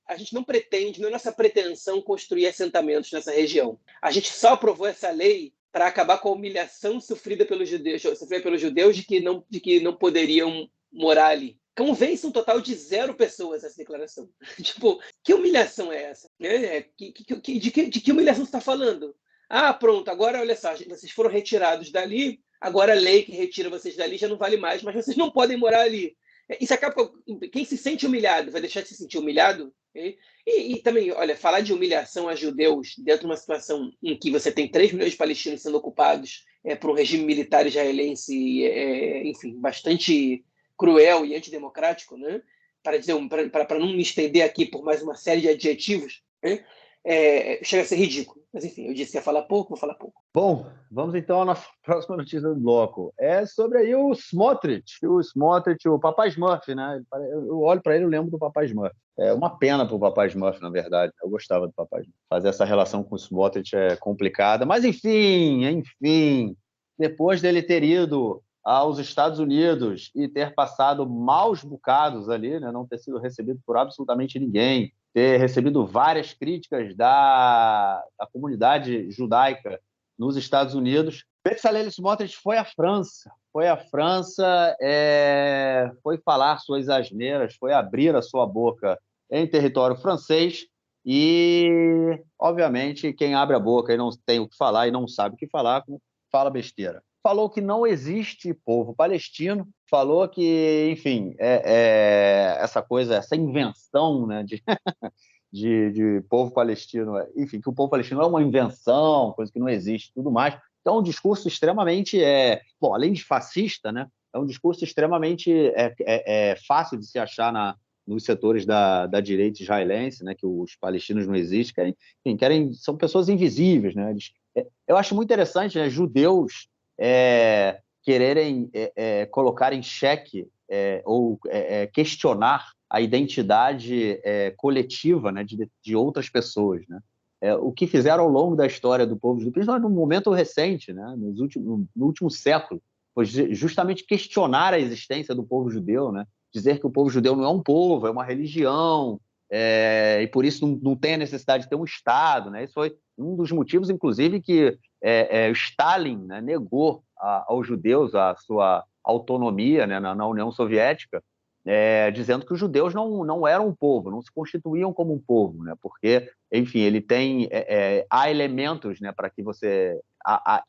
a gente não pretende, não é nossa pretensão construir assentamentos nessa região. A gente só aprovou essa lei para acabar com a humilhação sofrida pelos judeus de que não poderiam morar ali. Convence um total de 0 pessoas essa declaração. Tipo, que humilhação é essa? De que humilhação você está falando? Pronto, agora olha só, vocês foram retirados dali, agora a lei que retira vocês dali já não vale mais, mas vocês não podem morar ali. Isso acaba com... Quem se sente humilhado vai deixar de se sentir humilhado? E também, olha, falar de humilhação a judeus dentro de uma situação em que você tem 3 milhões de palestinos sendo ocupados por um regime militar israelense, enfim, bastante cruel e antidemocrático, né? Para não me estender aqui por mais uma série de adjetivos, né? Chega a ser ridículo. Mas, enfim, eu disse que ia falar pouco, vou falar pouco. Bom, vamos então à nossa próxima notícia do bloco. É sobre aí o Smotrich, o Papai Smurf, né? Eu olho para ele e lembro do Papai Smurf. É uma pena para o Papai Smurf, na verdade. Eu gostava do Papai Smurf. Fazer essa relação com o Smotrich é complicada. Mas, enfim, depois dele ter ido aos Estados Unidos e ter passado maus bocados ali, né? Não ter sido recebido por absolutamente ninguém, ter recebido várias críticas da comunidade judaica nos Estados Unidos, Bezalel Smotrich foi à França, foi falar suas asneiras, foi abrir a sua boca em território francês E, obviamente, quem abre a boca e não tem o que falar e não sabe o que falar, fala besteira. Falou que não existe povo palestino, falou que, enfim, essa coisa, essa invenção, né, de povo palestino, enfim, que o povo palestino é uma invenção, coisa que não existe, tudo mais. Então, é um discurso extremamente, bom, além de fascista, né, é um discurso extremamente fácil de se achar nos setores da direita israelense, né, que os palestinos não existem, enfim, são pessoas invisíveis, né? Eu acho muito interessante, né, judeus quererem colocar em xeque ou questionar a identidade coletiva, né, de outras pessoas, né? O que fizeram ao longo da história do povo judeu, principalmente no momento recente, né, no último século, foi justamente questionar a existência do povo judeu, né? Dizer que o povo judeu não é um povo, é uma religião, e por isso não tem a necessidade de ter um Estado, né? Isso foi um dos motivos, inclusive, que Stalin, né, negou aos judeus a sua autonomia, né, na União Soviética, dizendo que os judeus não eram um povo, não se constituíam como um povo, né? Porque, enfim, ele tem há elementos, né, para que você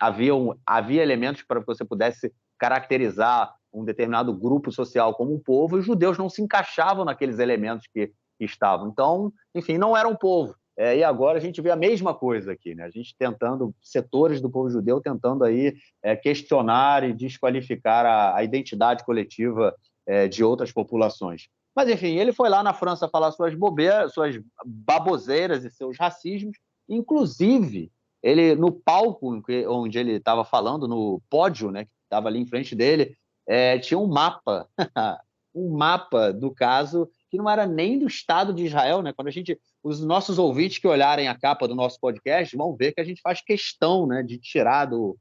havia elementos para que você pudesse caracterizar um determinado grupo social como um povo, e os judeus não se encaixavam naqueles elementos que estavam. Então, enfim, não era um povo. E agora a gente vê a mesma coisa aqui, né? A gente tentando, setores do povo judeu tentando aí questionar e desqualificar a identidade coletiva de outras populações. Mas, enfim, ele foi lá na França falar suas bobeiras, suas baboseiras e seus racismos. Inclusive, ele, no palco onde ele estava falando, no pódio, né, que estava ali em frente dele, tinha um mapa, um mapa do caso que não era nem do Estado de Israel, né? Os nossos ouvintes que olharem a capa do nosso podcast vão ver que a gente faz questão, né, de tirar do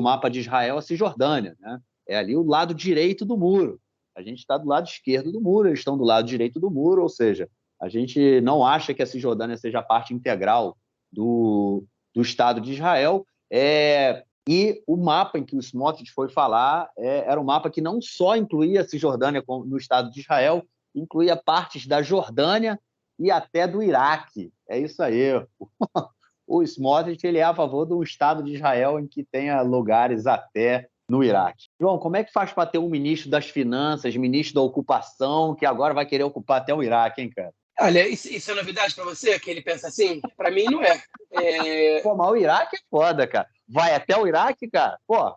mapa de Israel a Cisjordânia, né? É ali o lado direito do muro. A gente está do lado esquerdo do muro, eles estão do lado direito do muro, ou seja, a gente não acha que a Cisjordânia seja parte integral do Estado de Israel. E o mapa em que o Smotrich foi falar era um mapa que não só incluía a Cisjordânia no Estado de Israel, incluía partes da Jordânia e até do Iraque. É isso aí. O Smotrich ele é a favor do Estado de Israel em que tenha lugares até no Iraque. João, como é que faz para ter um ministro das Finanças, ministro da Ocupação, que agora vai querer ocupar até o Iraque, hein, cara? Olha, isso é novidade para você, que ele pensa assim? Para mim, não é. Pô, mas o Iraque é foda, cara. Vai até o Iraque, cara? Pô.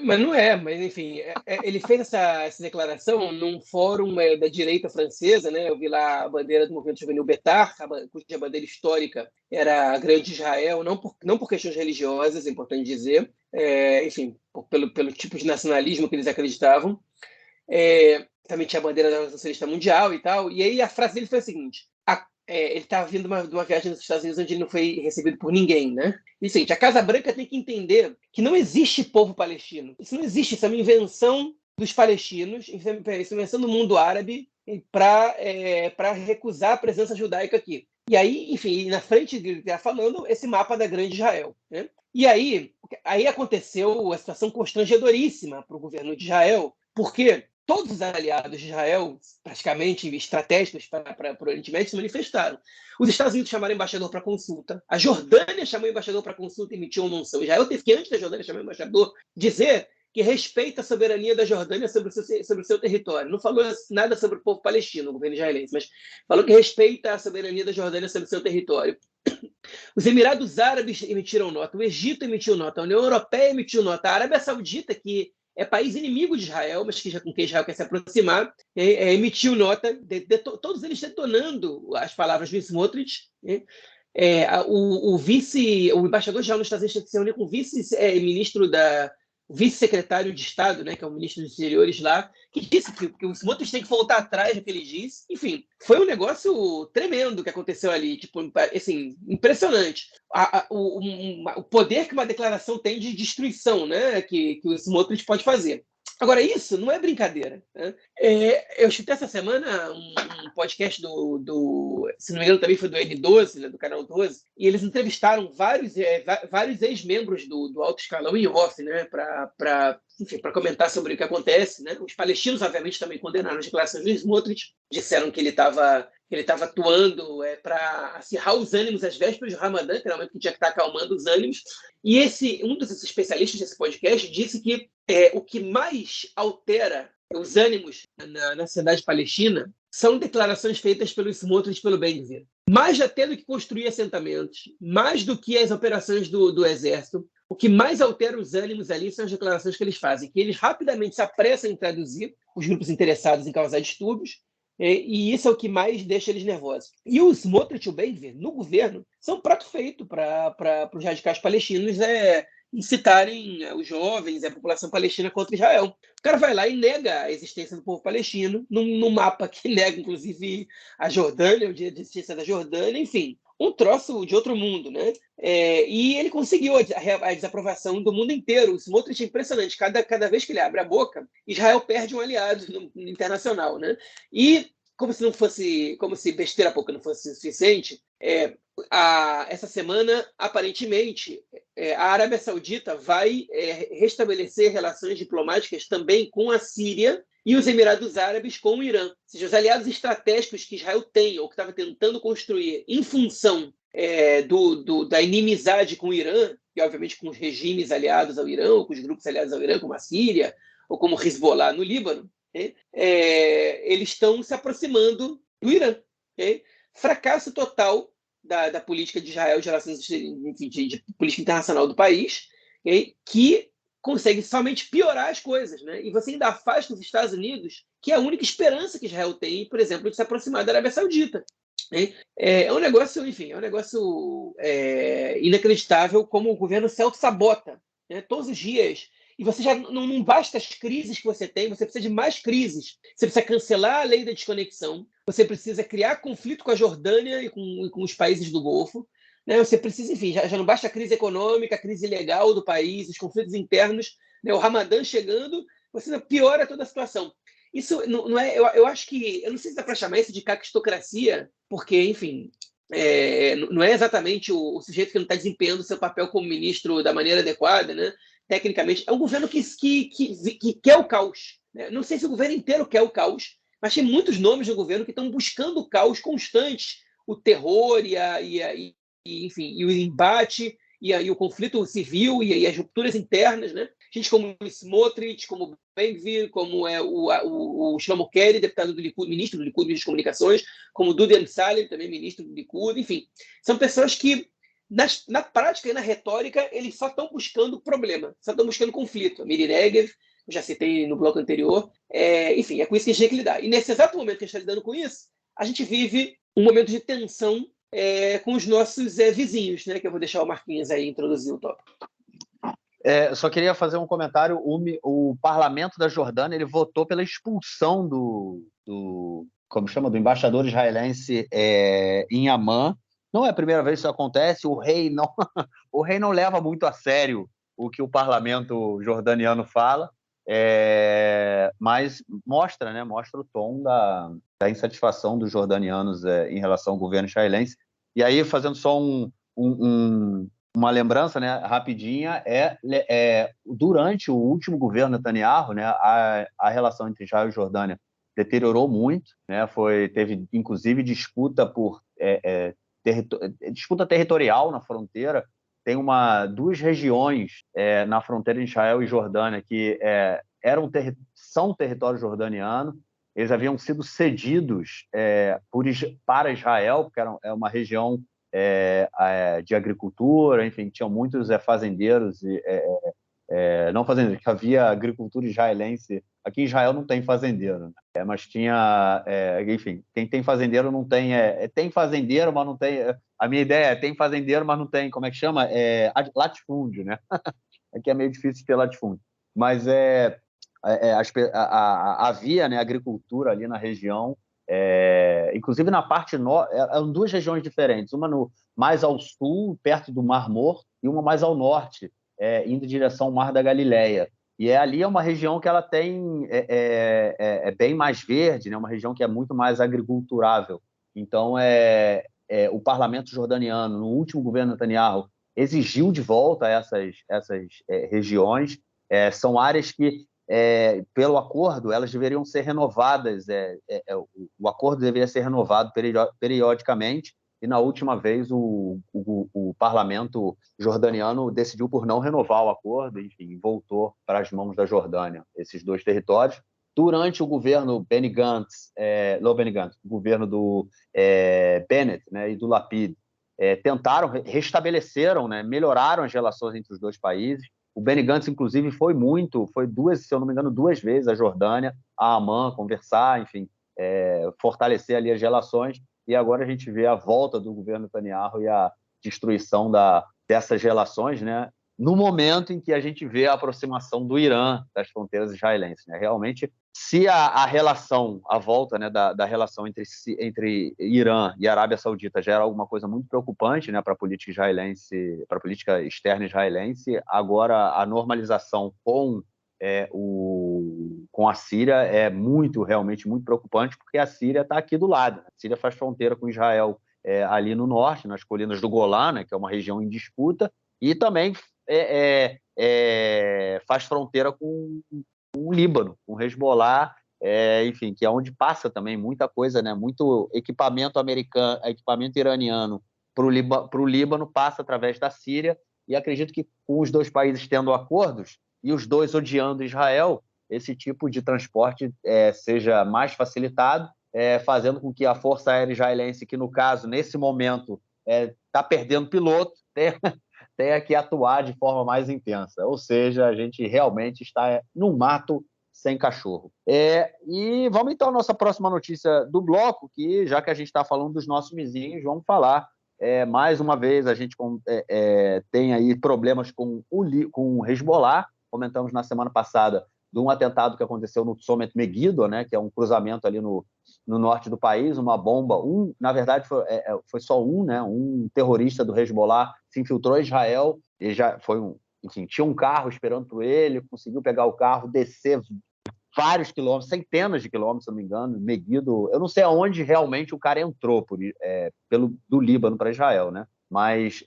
Mas não é, mas enfim, ele fez essa declaração num fórum da direita francesa, né? Eu vi lá a bandeira do movimento juvenil Betar, cuja bandeira histórica era a Grande Israel, não por questões religiosas, é importante dizer, enfim, pelo tipo de nacionalismo que eles acreditavam. Também tinha a bandeira da Socialista Mundial e tal. E aí a frase dele foi a seguinte: ele estava vindo de uma viagem nos Estados Unidos onde ele não foi recebido por ninguém, né? E seguinte, a Casa Branca tem que entender que não existe povo palestino. Isso não existe, isso é uma invenção dos palestinos, isso é uma invenção do mundo árabe para recusar a presença judaica aqui. E aí, enfim, na frente dele está falando esse mapa da Grande Israel, né? E aí aconteceu a situação constrangedoríssima para o governo de Israel, porque todos os aliados de Israel, praticamente estratégicos para o Oriente Médio, se manifestaram. Os Estados Unidos chamaram o embaixador para consulta. A Jordânia chamou o embaixador para consulta e emitiu uma moção. Israel teve que, antes da Jordânia chamar o embaixador, dizer que respeita a soberania da Jordânia sobre o seu território. Não falou nada sobre o povo palestino, o governo israelense, mas falou que respeita a soberania da Jordânia sobre o seu território. Os Emirados Árabes emitiram nota, o Egito emitiu nota, a União Europeia emitiu nota, a Arábia Saudita, que é país inimigo de Israel, mas com quem Israel quer se aproximar, emitiu nota, todos eles detonando as palavras do Smotrich. O embaixador de Israel nos Estados Unidos se reuniu com o vice-ministro o vice-secretário de Estado, né, que é o ministro dos Exteriores lá, que disse que o Smotrich tem que voltar atrás do que ele disse. Enfim, foi um negócio tremendo que aconteceu ali, tipo, assim, impressionante. O poder que uma declaração tem de destruição, né, que o Smotrich pode fazer. Agora, isso não é brincadeira, né? Eu escutei essa semana um podcast se não me engano, também foi do N12, né, do canal 12, e eles entrevistaram vários ex-membros do alto escalão em off, né, para comentar sobre o que acontece, né? Os palestinos, obviamente, também condenaram as declarações do Smotrich, disseram que ele estava que ele estava atuando para acirrar os ânimos às vésperas do Ramadã, que era o momento que tinha que estar acalmando os ânimos. E um dos especialistas desse podcast disse que o que mais altera os ânimos na cidade palestina são declarações feitas pelo Smotrich e pelo Ben-Gvir. Mais até do que construir assentamentos, mais do que as operações do exército, o que mais altera os ânimos ali são as declarações que eles fazem, que eles rapidamente se apressam em traduzir os grupos interessados em causar distúrbios, e isso é o que mais deixa eles nervosos. E o Smotrich e o Ben-Gvir, no governo, são prato feito para os radicais palestinos incitarem os jovens, a população palestina contra Israel. O cara vai lá e nega a existência do povo palestino, num mapa que nega, inclusive, a Jordânia, o dia de existência da Jordânia, enfim, um troço de outro mundo, né? E ele conseguiu a desaprovação do mundo inteiro. O Smotrich é impressionante. Cada vez que ele abre a boca, Israel perde um aliado no internacional, né? E como se besteira pouca não fosse suficiente, essa semana, aparentemente, a Arábia Saudita vai restabelecer relações diplomáticas também com a Síria e os Emirados Árabes com o Irã. Ou seja, os aliados estratégicos que Israel tem, ou que estava tentando construir em função da inimizade com o Irã, e obviamente com os regimes aliados ao Irã, ou com os grupos aliados ao Irã, como a Síria, ou como o Hezbollah no Líbano, eles estão se aproximando do Irã. Fracasso total da política de Israel de relações, enfim, de política internacional do país, que consegue somente piorar as coisas, né? E você ainda afasta os Estados Unidos, que é a única esperança que Israel tem, por exemplo, de se aproximar da Arábia Saudita. É um negócio, enfim, inacreditável como o governo se auto-sabota, né? Todos os dias. E você já não basta as crises que você tem, você precisa de mais crises. Você precisa cancelar a lei da desconexão, você precisa criar conflito com a Jordânia e com os países do Golfo, né? Você precisa, enfim, já não basta a crise econômica, a crise legal do país, os conflitos internos, né? O Ramadã chegando, você piora toda a situação. Isso não é. Eu acho que. Eu não sei se dá para chamar isso de caquistocracia, porque, enfim, não é exatamente o sujeito que não está desempenhando o seu papel como ministro da maneira adequada, né? Tecnicamente. É um governo que quer o caos, né? Não sei se o governo inteiro quer o caos, mas tem muitos nomes do governo que estão buscando o caos constante, o terror enfim, e o embate e o conflito civil e as rupturas internas, né? Gente como o Smotrich, como o Ben-Gvir, como o Shlomo Kerry, deputado do Likud, ministro do Likud de Comunicações, como o Dudi Amsallem, também ministro do Likud, enfim. São pessoas que, na prática e na retórica, eles só estão buscando problema, só estão buscando conflito. A Miri Regev, eu já citei no bloco anterior, enfim, é com isso que a gente tem que lidar. E nesse exato momento que a gente está lidando com isso, a gente vive um momento de tensão com os nossos vizinhos, né? Que eu vou deixar o Marquinhos aí introduzir o tópico. Só queria fazer um comentário. O parlamento da Jordânia ele votou pela expulsão do embaixador israelense em Amman. Não é a primeira vez que isso acontece. O rei não leva muito a sério o que o parlamento jordaniano fala, mas mostra o tom da insatisfação dos jordanianos em relação ao governo israelense. E aí, fazendo só uma lembrança, né, rapidinha, durante o último governo Netanyahu, né, a relação entre Israel e Jordânia deteriorou muito, né, teve inclusive disputa disputa territorial na fronteira. Tem duas regiões na fronteira de Israel e Jordânia que são território jordaniano. Eles haviam sido cedidos para Israel, porque é uma região de agricultura, enfim, tinham muitos fazendeiros, não fazendeiros, que havia agricultura israelense. Aqui em Israel não tem fazendeiro, né? Mas tinha, enfim, quem tem fazendeiro não tem, tem fazendeiro, mas não tem. A minha ideia tem fazendeiro, mas não tem, como é que chama? Latifúndio, né? Aqui é meio difícil ter latifúndio, mas havia, né, agricultura ali na região. Inclusive na parte norte, eram duas regiões diferentes, uma mais ao sul, perto do Mar Morto, e uma mais ao norte, indo em direção ao Mar da Galileia. E ali é uma região que ela tem bem mais verde, né? Uma região que é muito mais agriculturável. Então, o parlamento jordaniano, no último governo Netanyahu, exigiu de volta essas regiões. São áreas que pelo acordo, elas deveriam ser renovadas, o acordo deveria ser renovado periodicamente, e na última vez o parlamento jordaniano decidiu por não renovar o acordo, enfim, voltou para as mãos da Jordânia, esses 2 territórios. Durante o governo Benny Gantz, o governo do Bennett, né, e do Lapid, tentaram, restabeleceram, né, melhoraram as relações entre os 2 países. O Benny Gantz, inclusive, foi 2, se eu não me engano, 2 vezes à Jordânia, a Amman, conversar, enfim, fortalecer ali as relações, e agora a gente vê a volta do governo Netanyahu e a destruição dessas relações, né, no momento em que a gente vê a aproximação do Irã das fronteiras israelenses, né? Realmente, se a relação, a volta, né, da relação entre Irã e Arábia Saudita já era alguma coisa muito preocupante, né, para a política israelense, para a política externa israelense, agora a normalização com a Síria é realmente muito preocupante, porque a Síria está aqui do lado. A Síria faz fronteira com Israel ali no norte, nas colinas do Golã, né, que é uma região em disputa, e também faz fronteira com o Líbano, com o Hezbollah, enfim, que é onde passa também muita coisa, né? Muito equipamento americano, equipamento iraniano para o Líbano passa através da Síria, e acredito que com os 2 países tendo acordos e os 2 odiando Israel, esse tipo de transporte seja mais facilitado, fazendo com que a Força Aérea Israelense, que no caso, nesse momento, está perdendo piloto, tenha que atuar de forma mais intensa. Ou seja, a gente realmente está num mato sem cachorro. E vamos então à nossa próxima notícia do bloco, que já que a gente está falando dos nossos vizinhos, vamos falar. Mais uma vez, a gente tem aí problemas com o Hezbollah. Comentamos na semana passada de um atentado que aconteceu no Tzomet Megiddo, né, que é um cruzamento ali no norte do país, uma bomba, na verdade foi só né, um terrorista do Hezbollah se infiltrou em Israel, e já foi enfim, tinha um carro esperando por ele, conseguiu pegar o carro, descer vários quilômetros, centenas de quilômetros, se não me engano, Megiddo, eu não sei aonde realmente o cara entrou do Líbano para Israel, né? Mas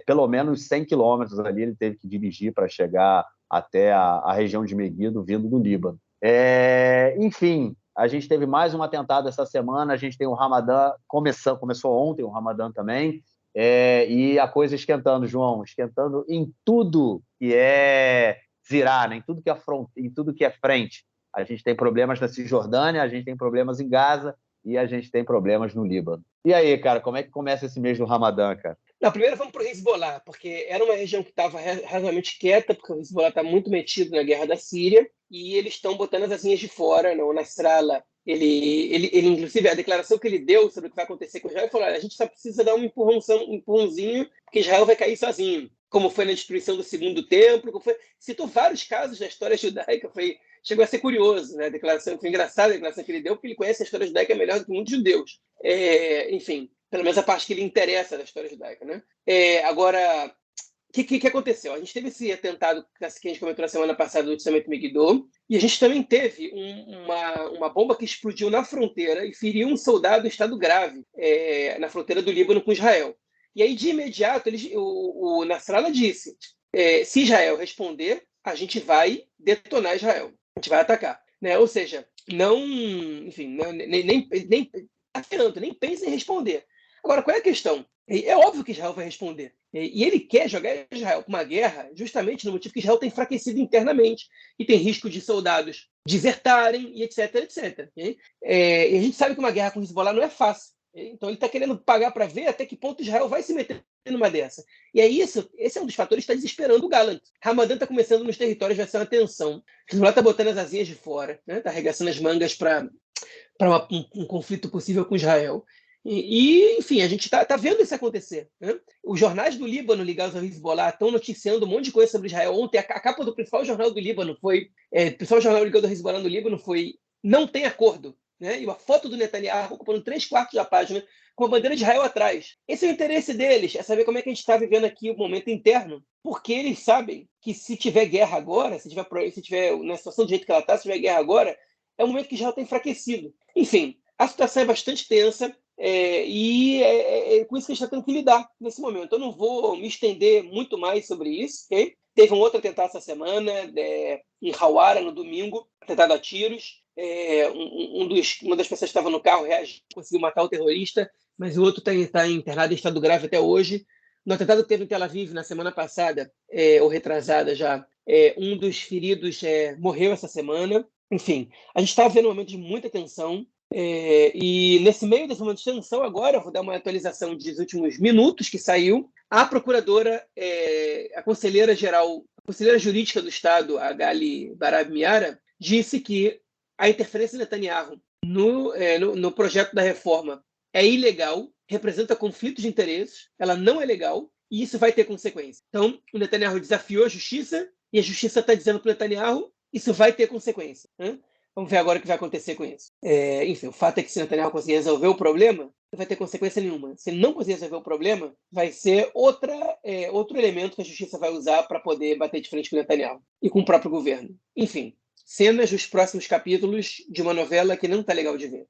pelo menos 100 quilômetros ali ele teve que dirigir para chegar até a região de Megiddo, vindo do Líbano. Enfim, a gente teve mais um atentado essa semana, a gente tem o Ramadã, começou ontem o Ramadã também, e a coisa esquentando, João, esquentando em tudo que é Zirá, né? em tudo que é frente. A gente tem problemas na Cisjordânia, a gente tem problemas em Gaza e a gente tem problemas no Líbano. E aí, cara, como é que começa esse mês do Ramadã, cara? Não, primeiro vamos para o Hezbollah, porque era uma região que estava razoavelmente quieta, porque o Hezbollah está muito metido na guerra da Síria, e eles estão botando as asinhas de fora. No Nasrallah, ele inclusive, a declaração que ele deu sobre o que vai acontecer com Israel, ele falou: a gente só precisa dar um empurrãozinho, porque Israel vai cair sozinho, como foi na destruição do Segundo Templo, citou vários casos da história judaica, chegou a ser curioso, né? A declaração foi engraçada, a declaração que ele deu, porque ele conhece a história judaica melhor do que muitos judeus. Enfim, pelo menos a parte que lhe interessa da história judaica, né? Agora, o que aconteceu? A gente teve esse atentado que a gente comentou na semana passada do Tzomet Megiddo, e a gente também teve uma bomba que explodiu na fronteira e feriu um soldado em estado grave na fronteira do Líbano com Israel. E aí, de imediato, o Nasrallah disse: se Israel responder, a gente vai detonar Israel, a gente vai atacar. Né? Ou seja, nem pense em responder. Agora, qual é a questão? É óbvio que Israel vai responder. E ele quer jogar Israel para uma guerra justamente no motivo que Israel está enfraquecido internamente e tem risco de soldados desertarem e etc, etc. E a gente sabe que uma guerra com Hezbollah não é fácil. Então ele está querendo pagar para ver até que ponto Israel vai se meter numa dessa. E esse é um dos fatores que está desesperando o Gallant. Ramadã está começando nos territórios, vai ser uma tensão. Hezbollah está botando as asinhas de fora, né? Está arregaçando as mangas para um conflito possível com Israel. Enfim, a gente está vendo isso acontecer. Né? Os jornais do Líbano ligados ao Hezbollah estão noticiando um monte de coisa sobre Israel. Ontem, a capa do principal jornal do Líbano o principal jornal ligado ao Hezbollah no Líbano foi: não tem acordo. Né? E uma foto do Netanyahu ocupando 3/4 da página, com a bandeira de Israel atrás. Esse é o interesse deles, é saber como é que a gente está vivendo aqui o momento interno, porque eles sabem que se tiver guerra agora, se tiver na situação do jeito que ela está, se tiver guerra agora, é um momento que Israel está enfraquecido. Enfim, a situação é bastante tensa, e é com isso que a gente está tendo que lidar nesse momento. Eu não vou me estender muito mais sobre isso, ok? Teve um outro atentado essa semana, em Hawara, no domingo, atentado a tiros. Uma das pessoas que estava no carro reagiu, conseguiu matar o terrorista, mas o outro está internado em estado grave até hoje. No atentado que teve em Tel Aviv na semana passada, ou retrasada já, um dos feridos morreu essa semana. Enfim, a gente está vendo um momento de muita tensão. E nesse meio desse momento de tensão, agora, eu vou dar uma atualização dos últimos minutos que saiu. A procuradora, a conselheira jurídica do Estado, a Gali Barab Miara, disse que a interferência de Netanyahu no projeto da reforma é ilegal, representa conflito de interesses, ela não é legal, e isso vai ter consequência. Então, o Netanyahu desafiou a justiça, e a justiça está dizendo para o Netanyahu, isso vai ter consequência. Né? Vamos ver agora o que vai acontecer com isso. Enfim, o fato é que se o Netanyahu conseguir resolver o problema, não vai ter consequência nenhuma. Se ele não conseguir resolver o problema, vai ser outro elemento que a justiça vai usar para poder bater de frente com o Netanyahu e com o próprio governo. Enfim, cenas dos próximos capítulos de uma novela que não está legal de ver.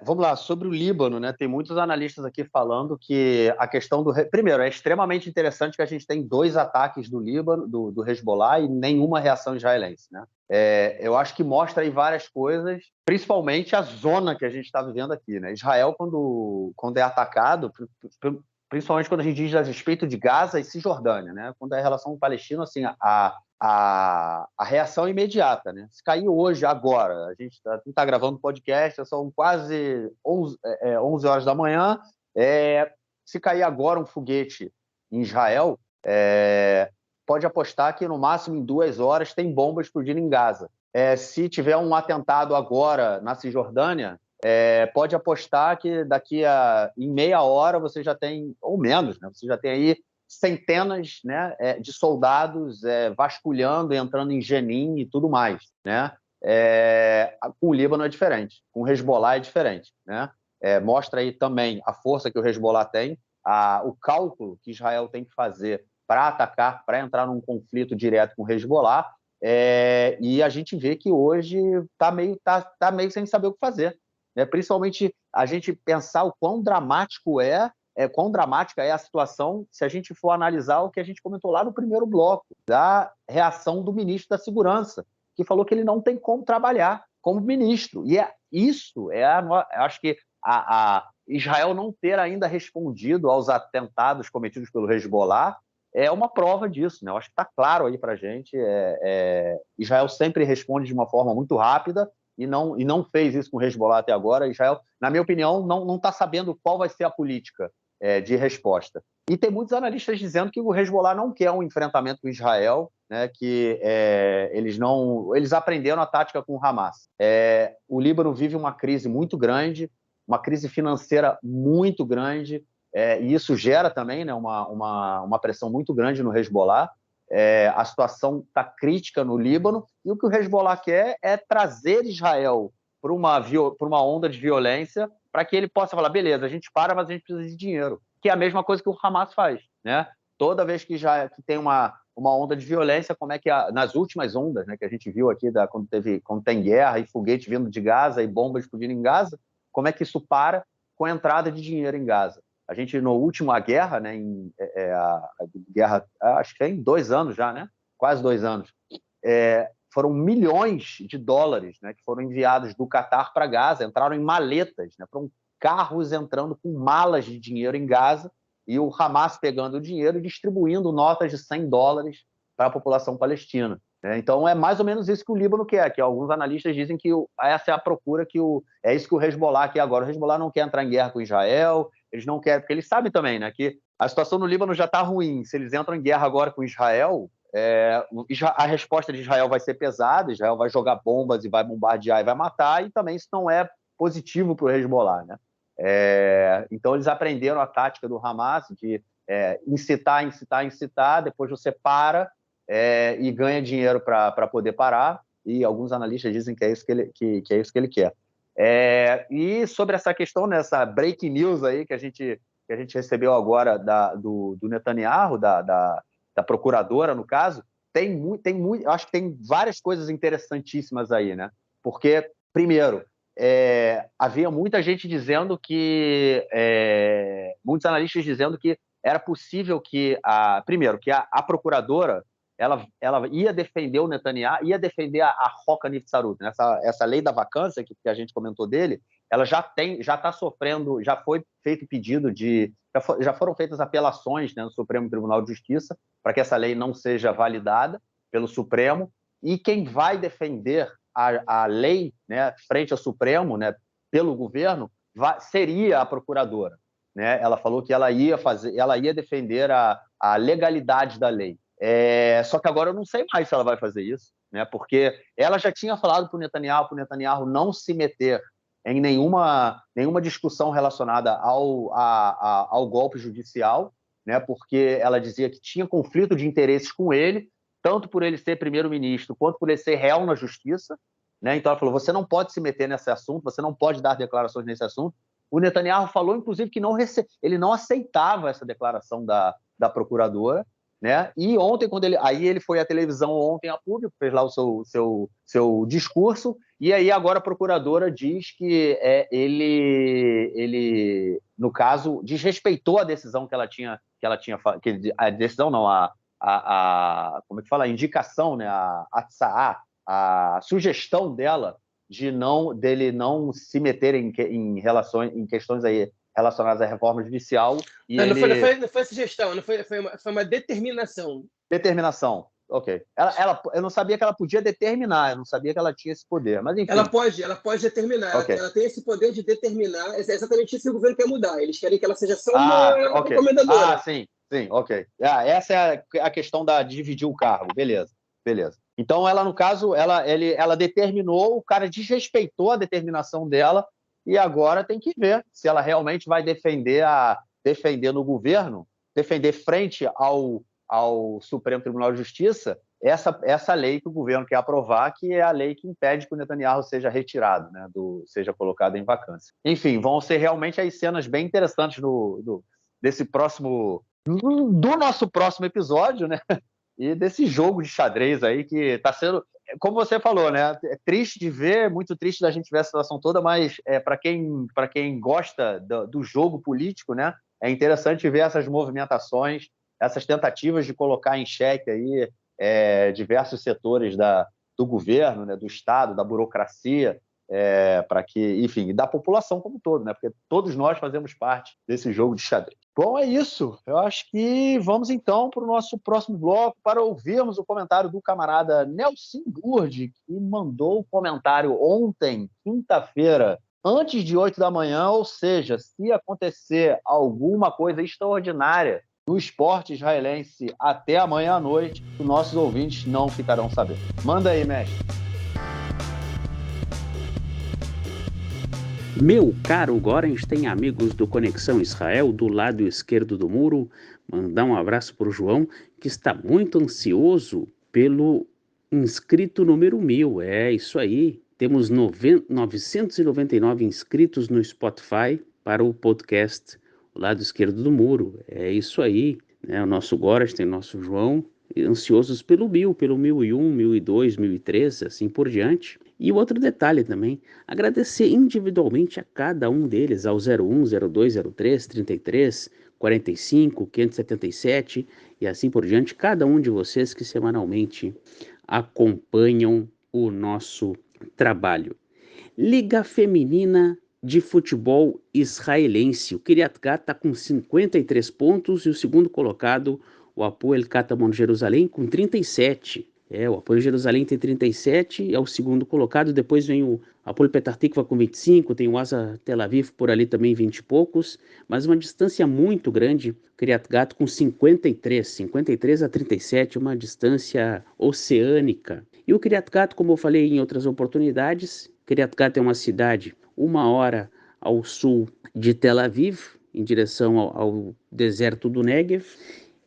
Vamos lá, sobre o Líbano, né? Tem muitos analistas aqui falando que a questão do... Primeiro, é extremamente interessante que a gente tem 2 ataques do Líbano, do Hezbollah, e nenhuma reação israelense, né? Eu acho que mostra aí várias coisas, principalmente a zona que a gente está vivendo aqui, né? Israel, quando é atacado, principalmente quando a gente diz a respeito de Gaza e Cisjordânia, né? Quando é relação com o palestino, assim, a reação é imediata, né? Se cair hoje, agora, a gente está gravando podcast, são quase 11 horas da manhã, se cair agora um foguete em Israel, pode apostar que no máximo em 2 horas tem bomba explodindo em Gaza. Se tiver um atentado agora na Cisjordânia, pode apostar que em meia hora você já tem, ou menos, né? Você já tem aí centenas, né, de soldados vasculhando, entrando em Jenin e tudo mais, né? Com o Líbano é diferente, com o Hezbollah é diferente, né? Mostra aí também a força que o Hezbollah tem, o cálculo que Israel tem que fazer para atacar, para entrar num conflito direto com o Hezbollah, e a gente vê que hoje está meio sem saber o que fazer, né? Principalmente a gente pensar o quão quão dramática é a situação se a gente for analisar o que a gente comentou lá no primeiro bloco, da reação do ministro da Segurança, que falou que ele não tem como trabalhar como ministro. E acho que Israel não ter ainda respondido aos atentados cometidos pelo Hezbollah é uma prova disso, né? Eu acho que está claro aí para a gente. Israel sempre responde de uma forma muito rápida e não fez isso com o Hezbollah até agora. Israel, na minha opinião, não está sabendo qual vai ser a política de resposta. E tem muitos analistas dizendo que o Hezbollah não quer um enfrentamento com Israel, né, que eles aprenderam a tática com o Hamas. O Líbano vive uma crise muito grande, uma crise financeira muito grande, e isso gera também, né, uma pressão muito grande no Hezbollah. A situação está crítica no Líbano, e o que o Hezbollah quer é trazer Israel para uma onda de violência, para que ele possa falar, beleza, a gente para, mas a gente precisa de dinheiro, que é a mesma coisa que o Hamas faz, né? Toda vez que tem uma onda de violência, como é que nas últimas ondas, né, que a gente viu aqui quando tem guerra e foguete vindo de Gaza e bombas explodindo em Gaza, como é que isso para com a entrada de dinheiro em Gaza? A gente, no último, a guerra, né, a guerra, acho que tem 2 anos já, né? Quase 2 anos. Foram milhões de dólares, né, que foram enviados do Catar para Gaza, entraram em maletas, né, foram carros entrando com malas de dinheiro em Gaza, e o Hamas pegando o dinheiro e distribuindo notas de $100 para a população palestina. Então, é mais ou menos isso que o Líbano quer, que alguns analistas dizem que essa é a procura, é isso que o Hezbollah quer agora. O Hezbollah não quer entrar em guerra com Israel, eles não querem, porque eles sabem também, né, que a situação no Líbano já está ruim. Se eles entram em guerra agora com Israel, a resposta de Israel vai ser pesada, Israel vai jogar bombas e vai bombardear e vai matar, e também isso não é positivo para o Hezbollah, né? Então eles aprenderam a tática do Hamas de incitar, depois você para e ganha dinheiro para poder parar, e alguns analistas dizem que é isso que ele quer. E sobre essa questão, nessa break news aí que a gente recebeu agora do Netanyahu, da procuradora, no caso, acho que tem várias coisas interessantíssimas aí, né? Porque, primeiro, havia muita gente dizendo muitos analistas dizendo que era possível que, primeiro, que a procuradora ela ia defender o Netanyahu, ia defender a Roca Niftzarut, né? Essa lei da vacância que a gente comentou dele, ela já está sofrendo, já foi feito pedido já foram feitas apelações, né, no Supremo Tribunal de Justiça para que essa lei não seja validada pelo Supremo, e quem vai defender a lei, né, frente ao Supremo, né, pelo governo, seria a procuradora, né? Ela falou que ela ia defender a legalidade da lei. Só que agora eu não sei mais se ela vai fazer isso, né? Porque ela já tinha falado para o Netanyahu não se meter em nenhuma discussão relacionada ao golpe judicial, né? Porque ela dizia que tinha conflito de interesses com ele, tanto por ele ser primeiro-ministro quanto por ele ser réu na justiça, né? Então ela falou, você não pode se meter nesse assunto, você não pode dar declarações nesse assunto. O Netanyahu falou, inclusive, que ele não aceitava essa declaração da procuradora, né? E ontem, ele foi à televisão ontem a público, fez lá o seu discurso, e aí agora a procuradora diz que ele, no caso, desrespeitou a decisão que ela tinha a decisão não, como é que fala? A indicação, né? A sugestão dela dele não se meter em questões aí relacionadas à reforma judicial. Não foi sugestão, foi uma determinação. Determinação, ok. Eu não sabia que ela podia determinar, eu não sabia que ela tinha esse poder, mas enfim. Ela pode determinar, okay. Ela tem esse poder de determinar, é exatamente isso que o governo quer mudar, eles querem que ela seja só uma recomendadora. Sim, ok. Essa é a questão de dividir o cargo, beleza. Então, ela, no caso, ela determinou, o cara desrespeitou a determinação dela, e agora tem que ver se ela realmente vai defender no governo, defender frente ao Supremo Tribunal de Justiça essa lei que o governo quer aprovar, que é a lei que impede que o Netanyahu seja retirado, né, seja colocado em vacância. Enfim, vão ser realmente as cenas bem interessantes do nosso próximo episódio, né? E desse jogo de xadrez aí que está sendo, como você falou, né? É triste de ver, muito triste da gente ver a situação toda, mas para quem gosta do jogo político, né? É interessante ver essas movimentações, essas tentativas de colocar em xeque aí diversos setores do governo, né? Do Estado, da burocracia, para que, enfim, da população como um todo, né? Porque todos nós fazemos parte desse jogo de xadrez. Bom, é isso. Eu acho que vamos, então, para o nosso próximo bloco para ouvirmos o comentário do camarada Nelson Burdi, que mandou o comentário ontem, quinta-feira, antes de 8 da manhã, ou seja, se acontecer alguma coisa extraordinária no esporte israelense até amanhã à noite, os nossos ouvintes não ficarão sabendo. Manda aí, mestre. Meu caro Gorenstein, amigos do Conexão Israel, do lado esquerdo do muro, mandar um abraço para o João, que está muito ansioso pelo inscrito número 1000. É isso aí, temos 999 inscritos no Spotify para o podcast O Lado Esquerdo do Muro. É isso aí, né? O nosso Gorenstein, o nosso João, ansiosos pelo 1000, pelo 1001, 1002, 1003, assim por diante. E outro detalhe também, agradecer individualmente a cada um deles, ao 01, 02, 03, 33, 45, 577 e assim por diante, cada um de vocês que semanalmente acompanham o nosso trabalho. Liga Feminina de Futebol Israelense. O Kiryat Gat está com 53 pontos e o segundo colocado, o Hapoel Katamon de Jerusalém, com 37. O Hapoel Jerusalém tem 37, é o segundo colocado. Depois vem o Hapoel Petah Tikva com 25, tem o Asa Tel Aviv por ali também 20 e poucos, mas uma distância muito grande. Kiryat Gat com 53 a 37, uma distância oceânica. E o Kiryat Gat, como eu falei em outras oportunidades, Kiryat Gat é uma cidade 1 hora ao sul de Tel Aviv, em direção ao deserto do Negev,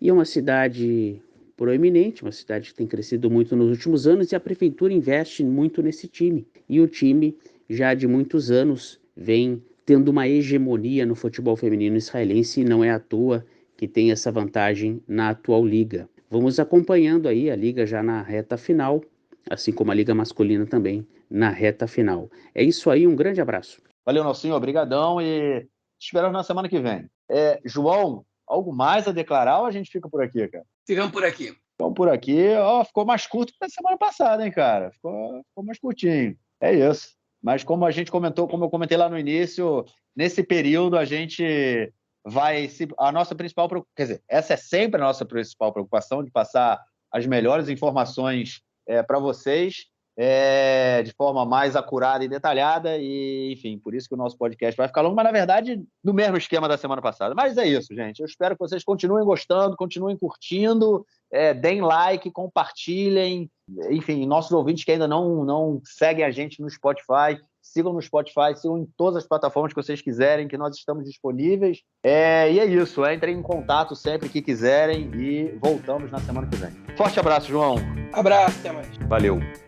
e é uma cidade proeminente, uma cidade que tem crescido muito nos últimos anos, e a prefeitura investe muito nesse time. E o time, já de muitos anos, vem tendo uma hegemonia no futebol feminino israelense, e não é à toa que tem essa vantagem na atual liga. Vamos acompanhando aí a liga já na reta final, assim como a liga masculina também na reta final. É isso aí, um grande abraço. Valeu, Nelsinho, obrigadão e te esperamos na semana que vem. João, algo mais a declarar ou a gente fica por aqui, cara? Ficamos por aqui. Então, por aqui, ficou mais curto que na semana passada, hein, cara? Ficou mais curtinho. É isso. Mas como a gente comentou, como eu comentei lá no início, nesse período a gente a nossa principal preocupação, quer dizer, essa é sempre a nossa principal preocupação, de passar as melhores informações para vocês, de forma mais acurada e detalhada, e, enfim, por isso que o nosso podcast vai ficar longo, mas, na verdade, no mesmo esquema da semana passada. Mas é isso, gente. Eu espero que vocês continuem gostando, continuem curtindo, deem like, compartilhem. Enfim, nossos ouvintes que ainda não seguem a gente no Spotify, sigam no Spotify, sigam em todas as plataformas que vocês quiserem, que nós estamos disponíveis. E é isso, entrem em contato sempre que quiserem e voltamos na semana que vem. Forte abraço, João. Abraço, até mais. Valeu.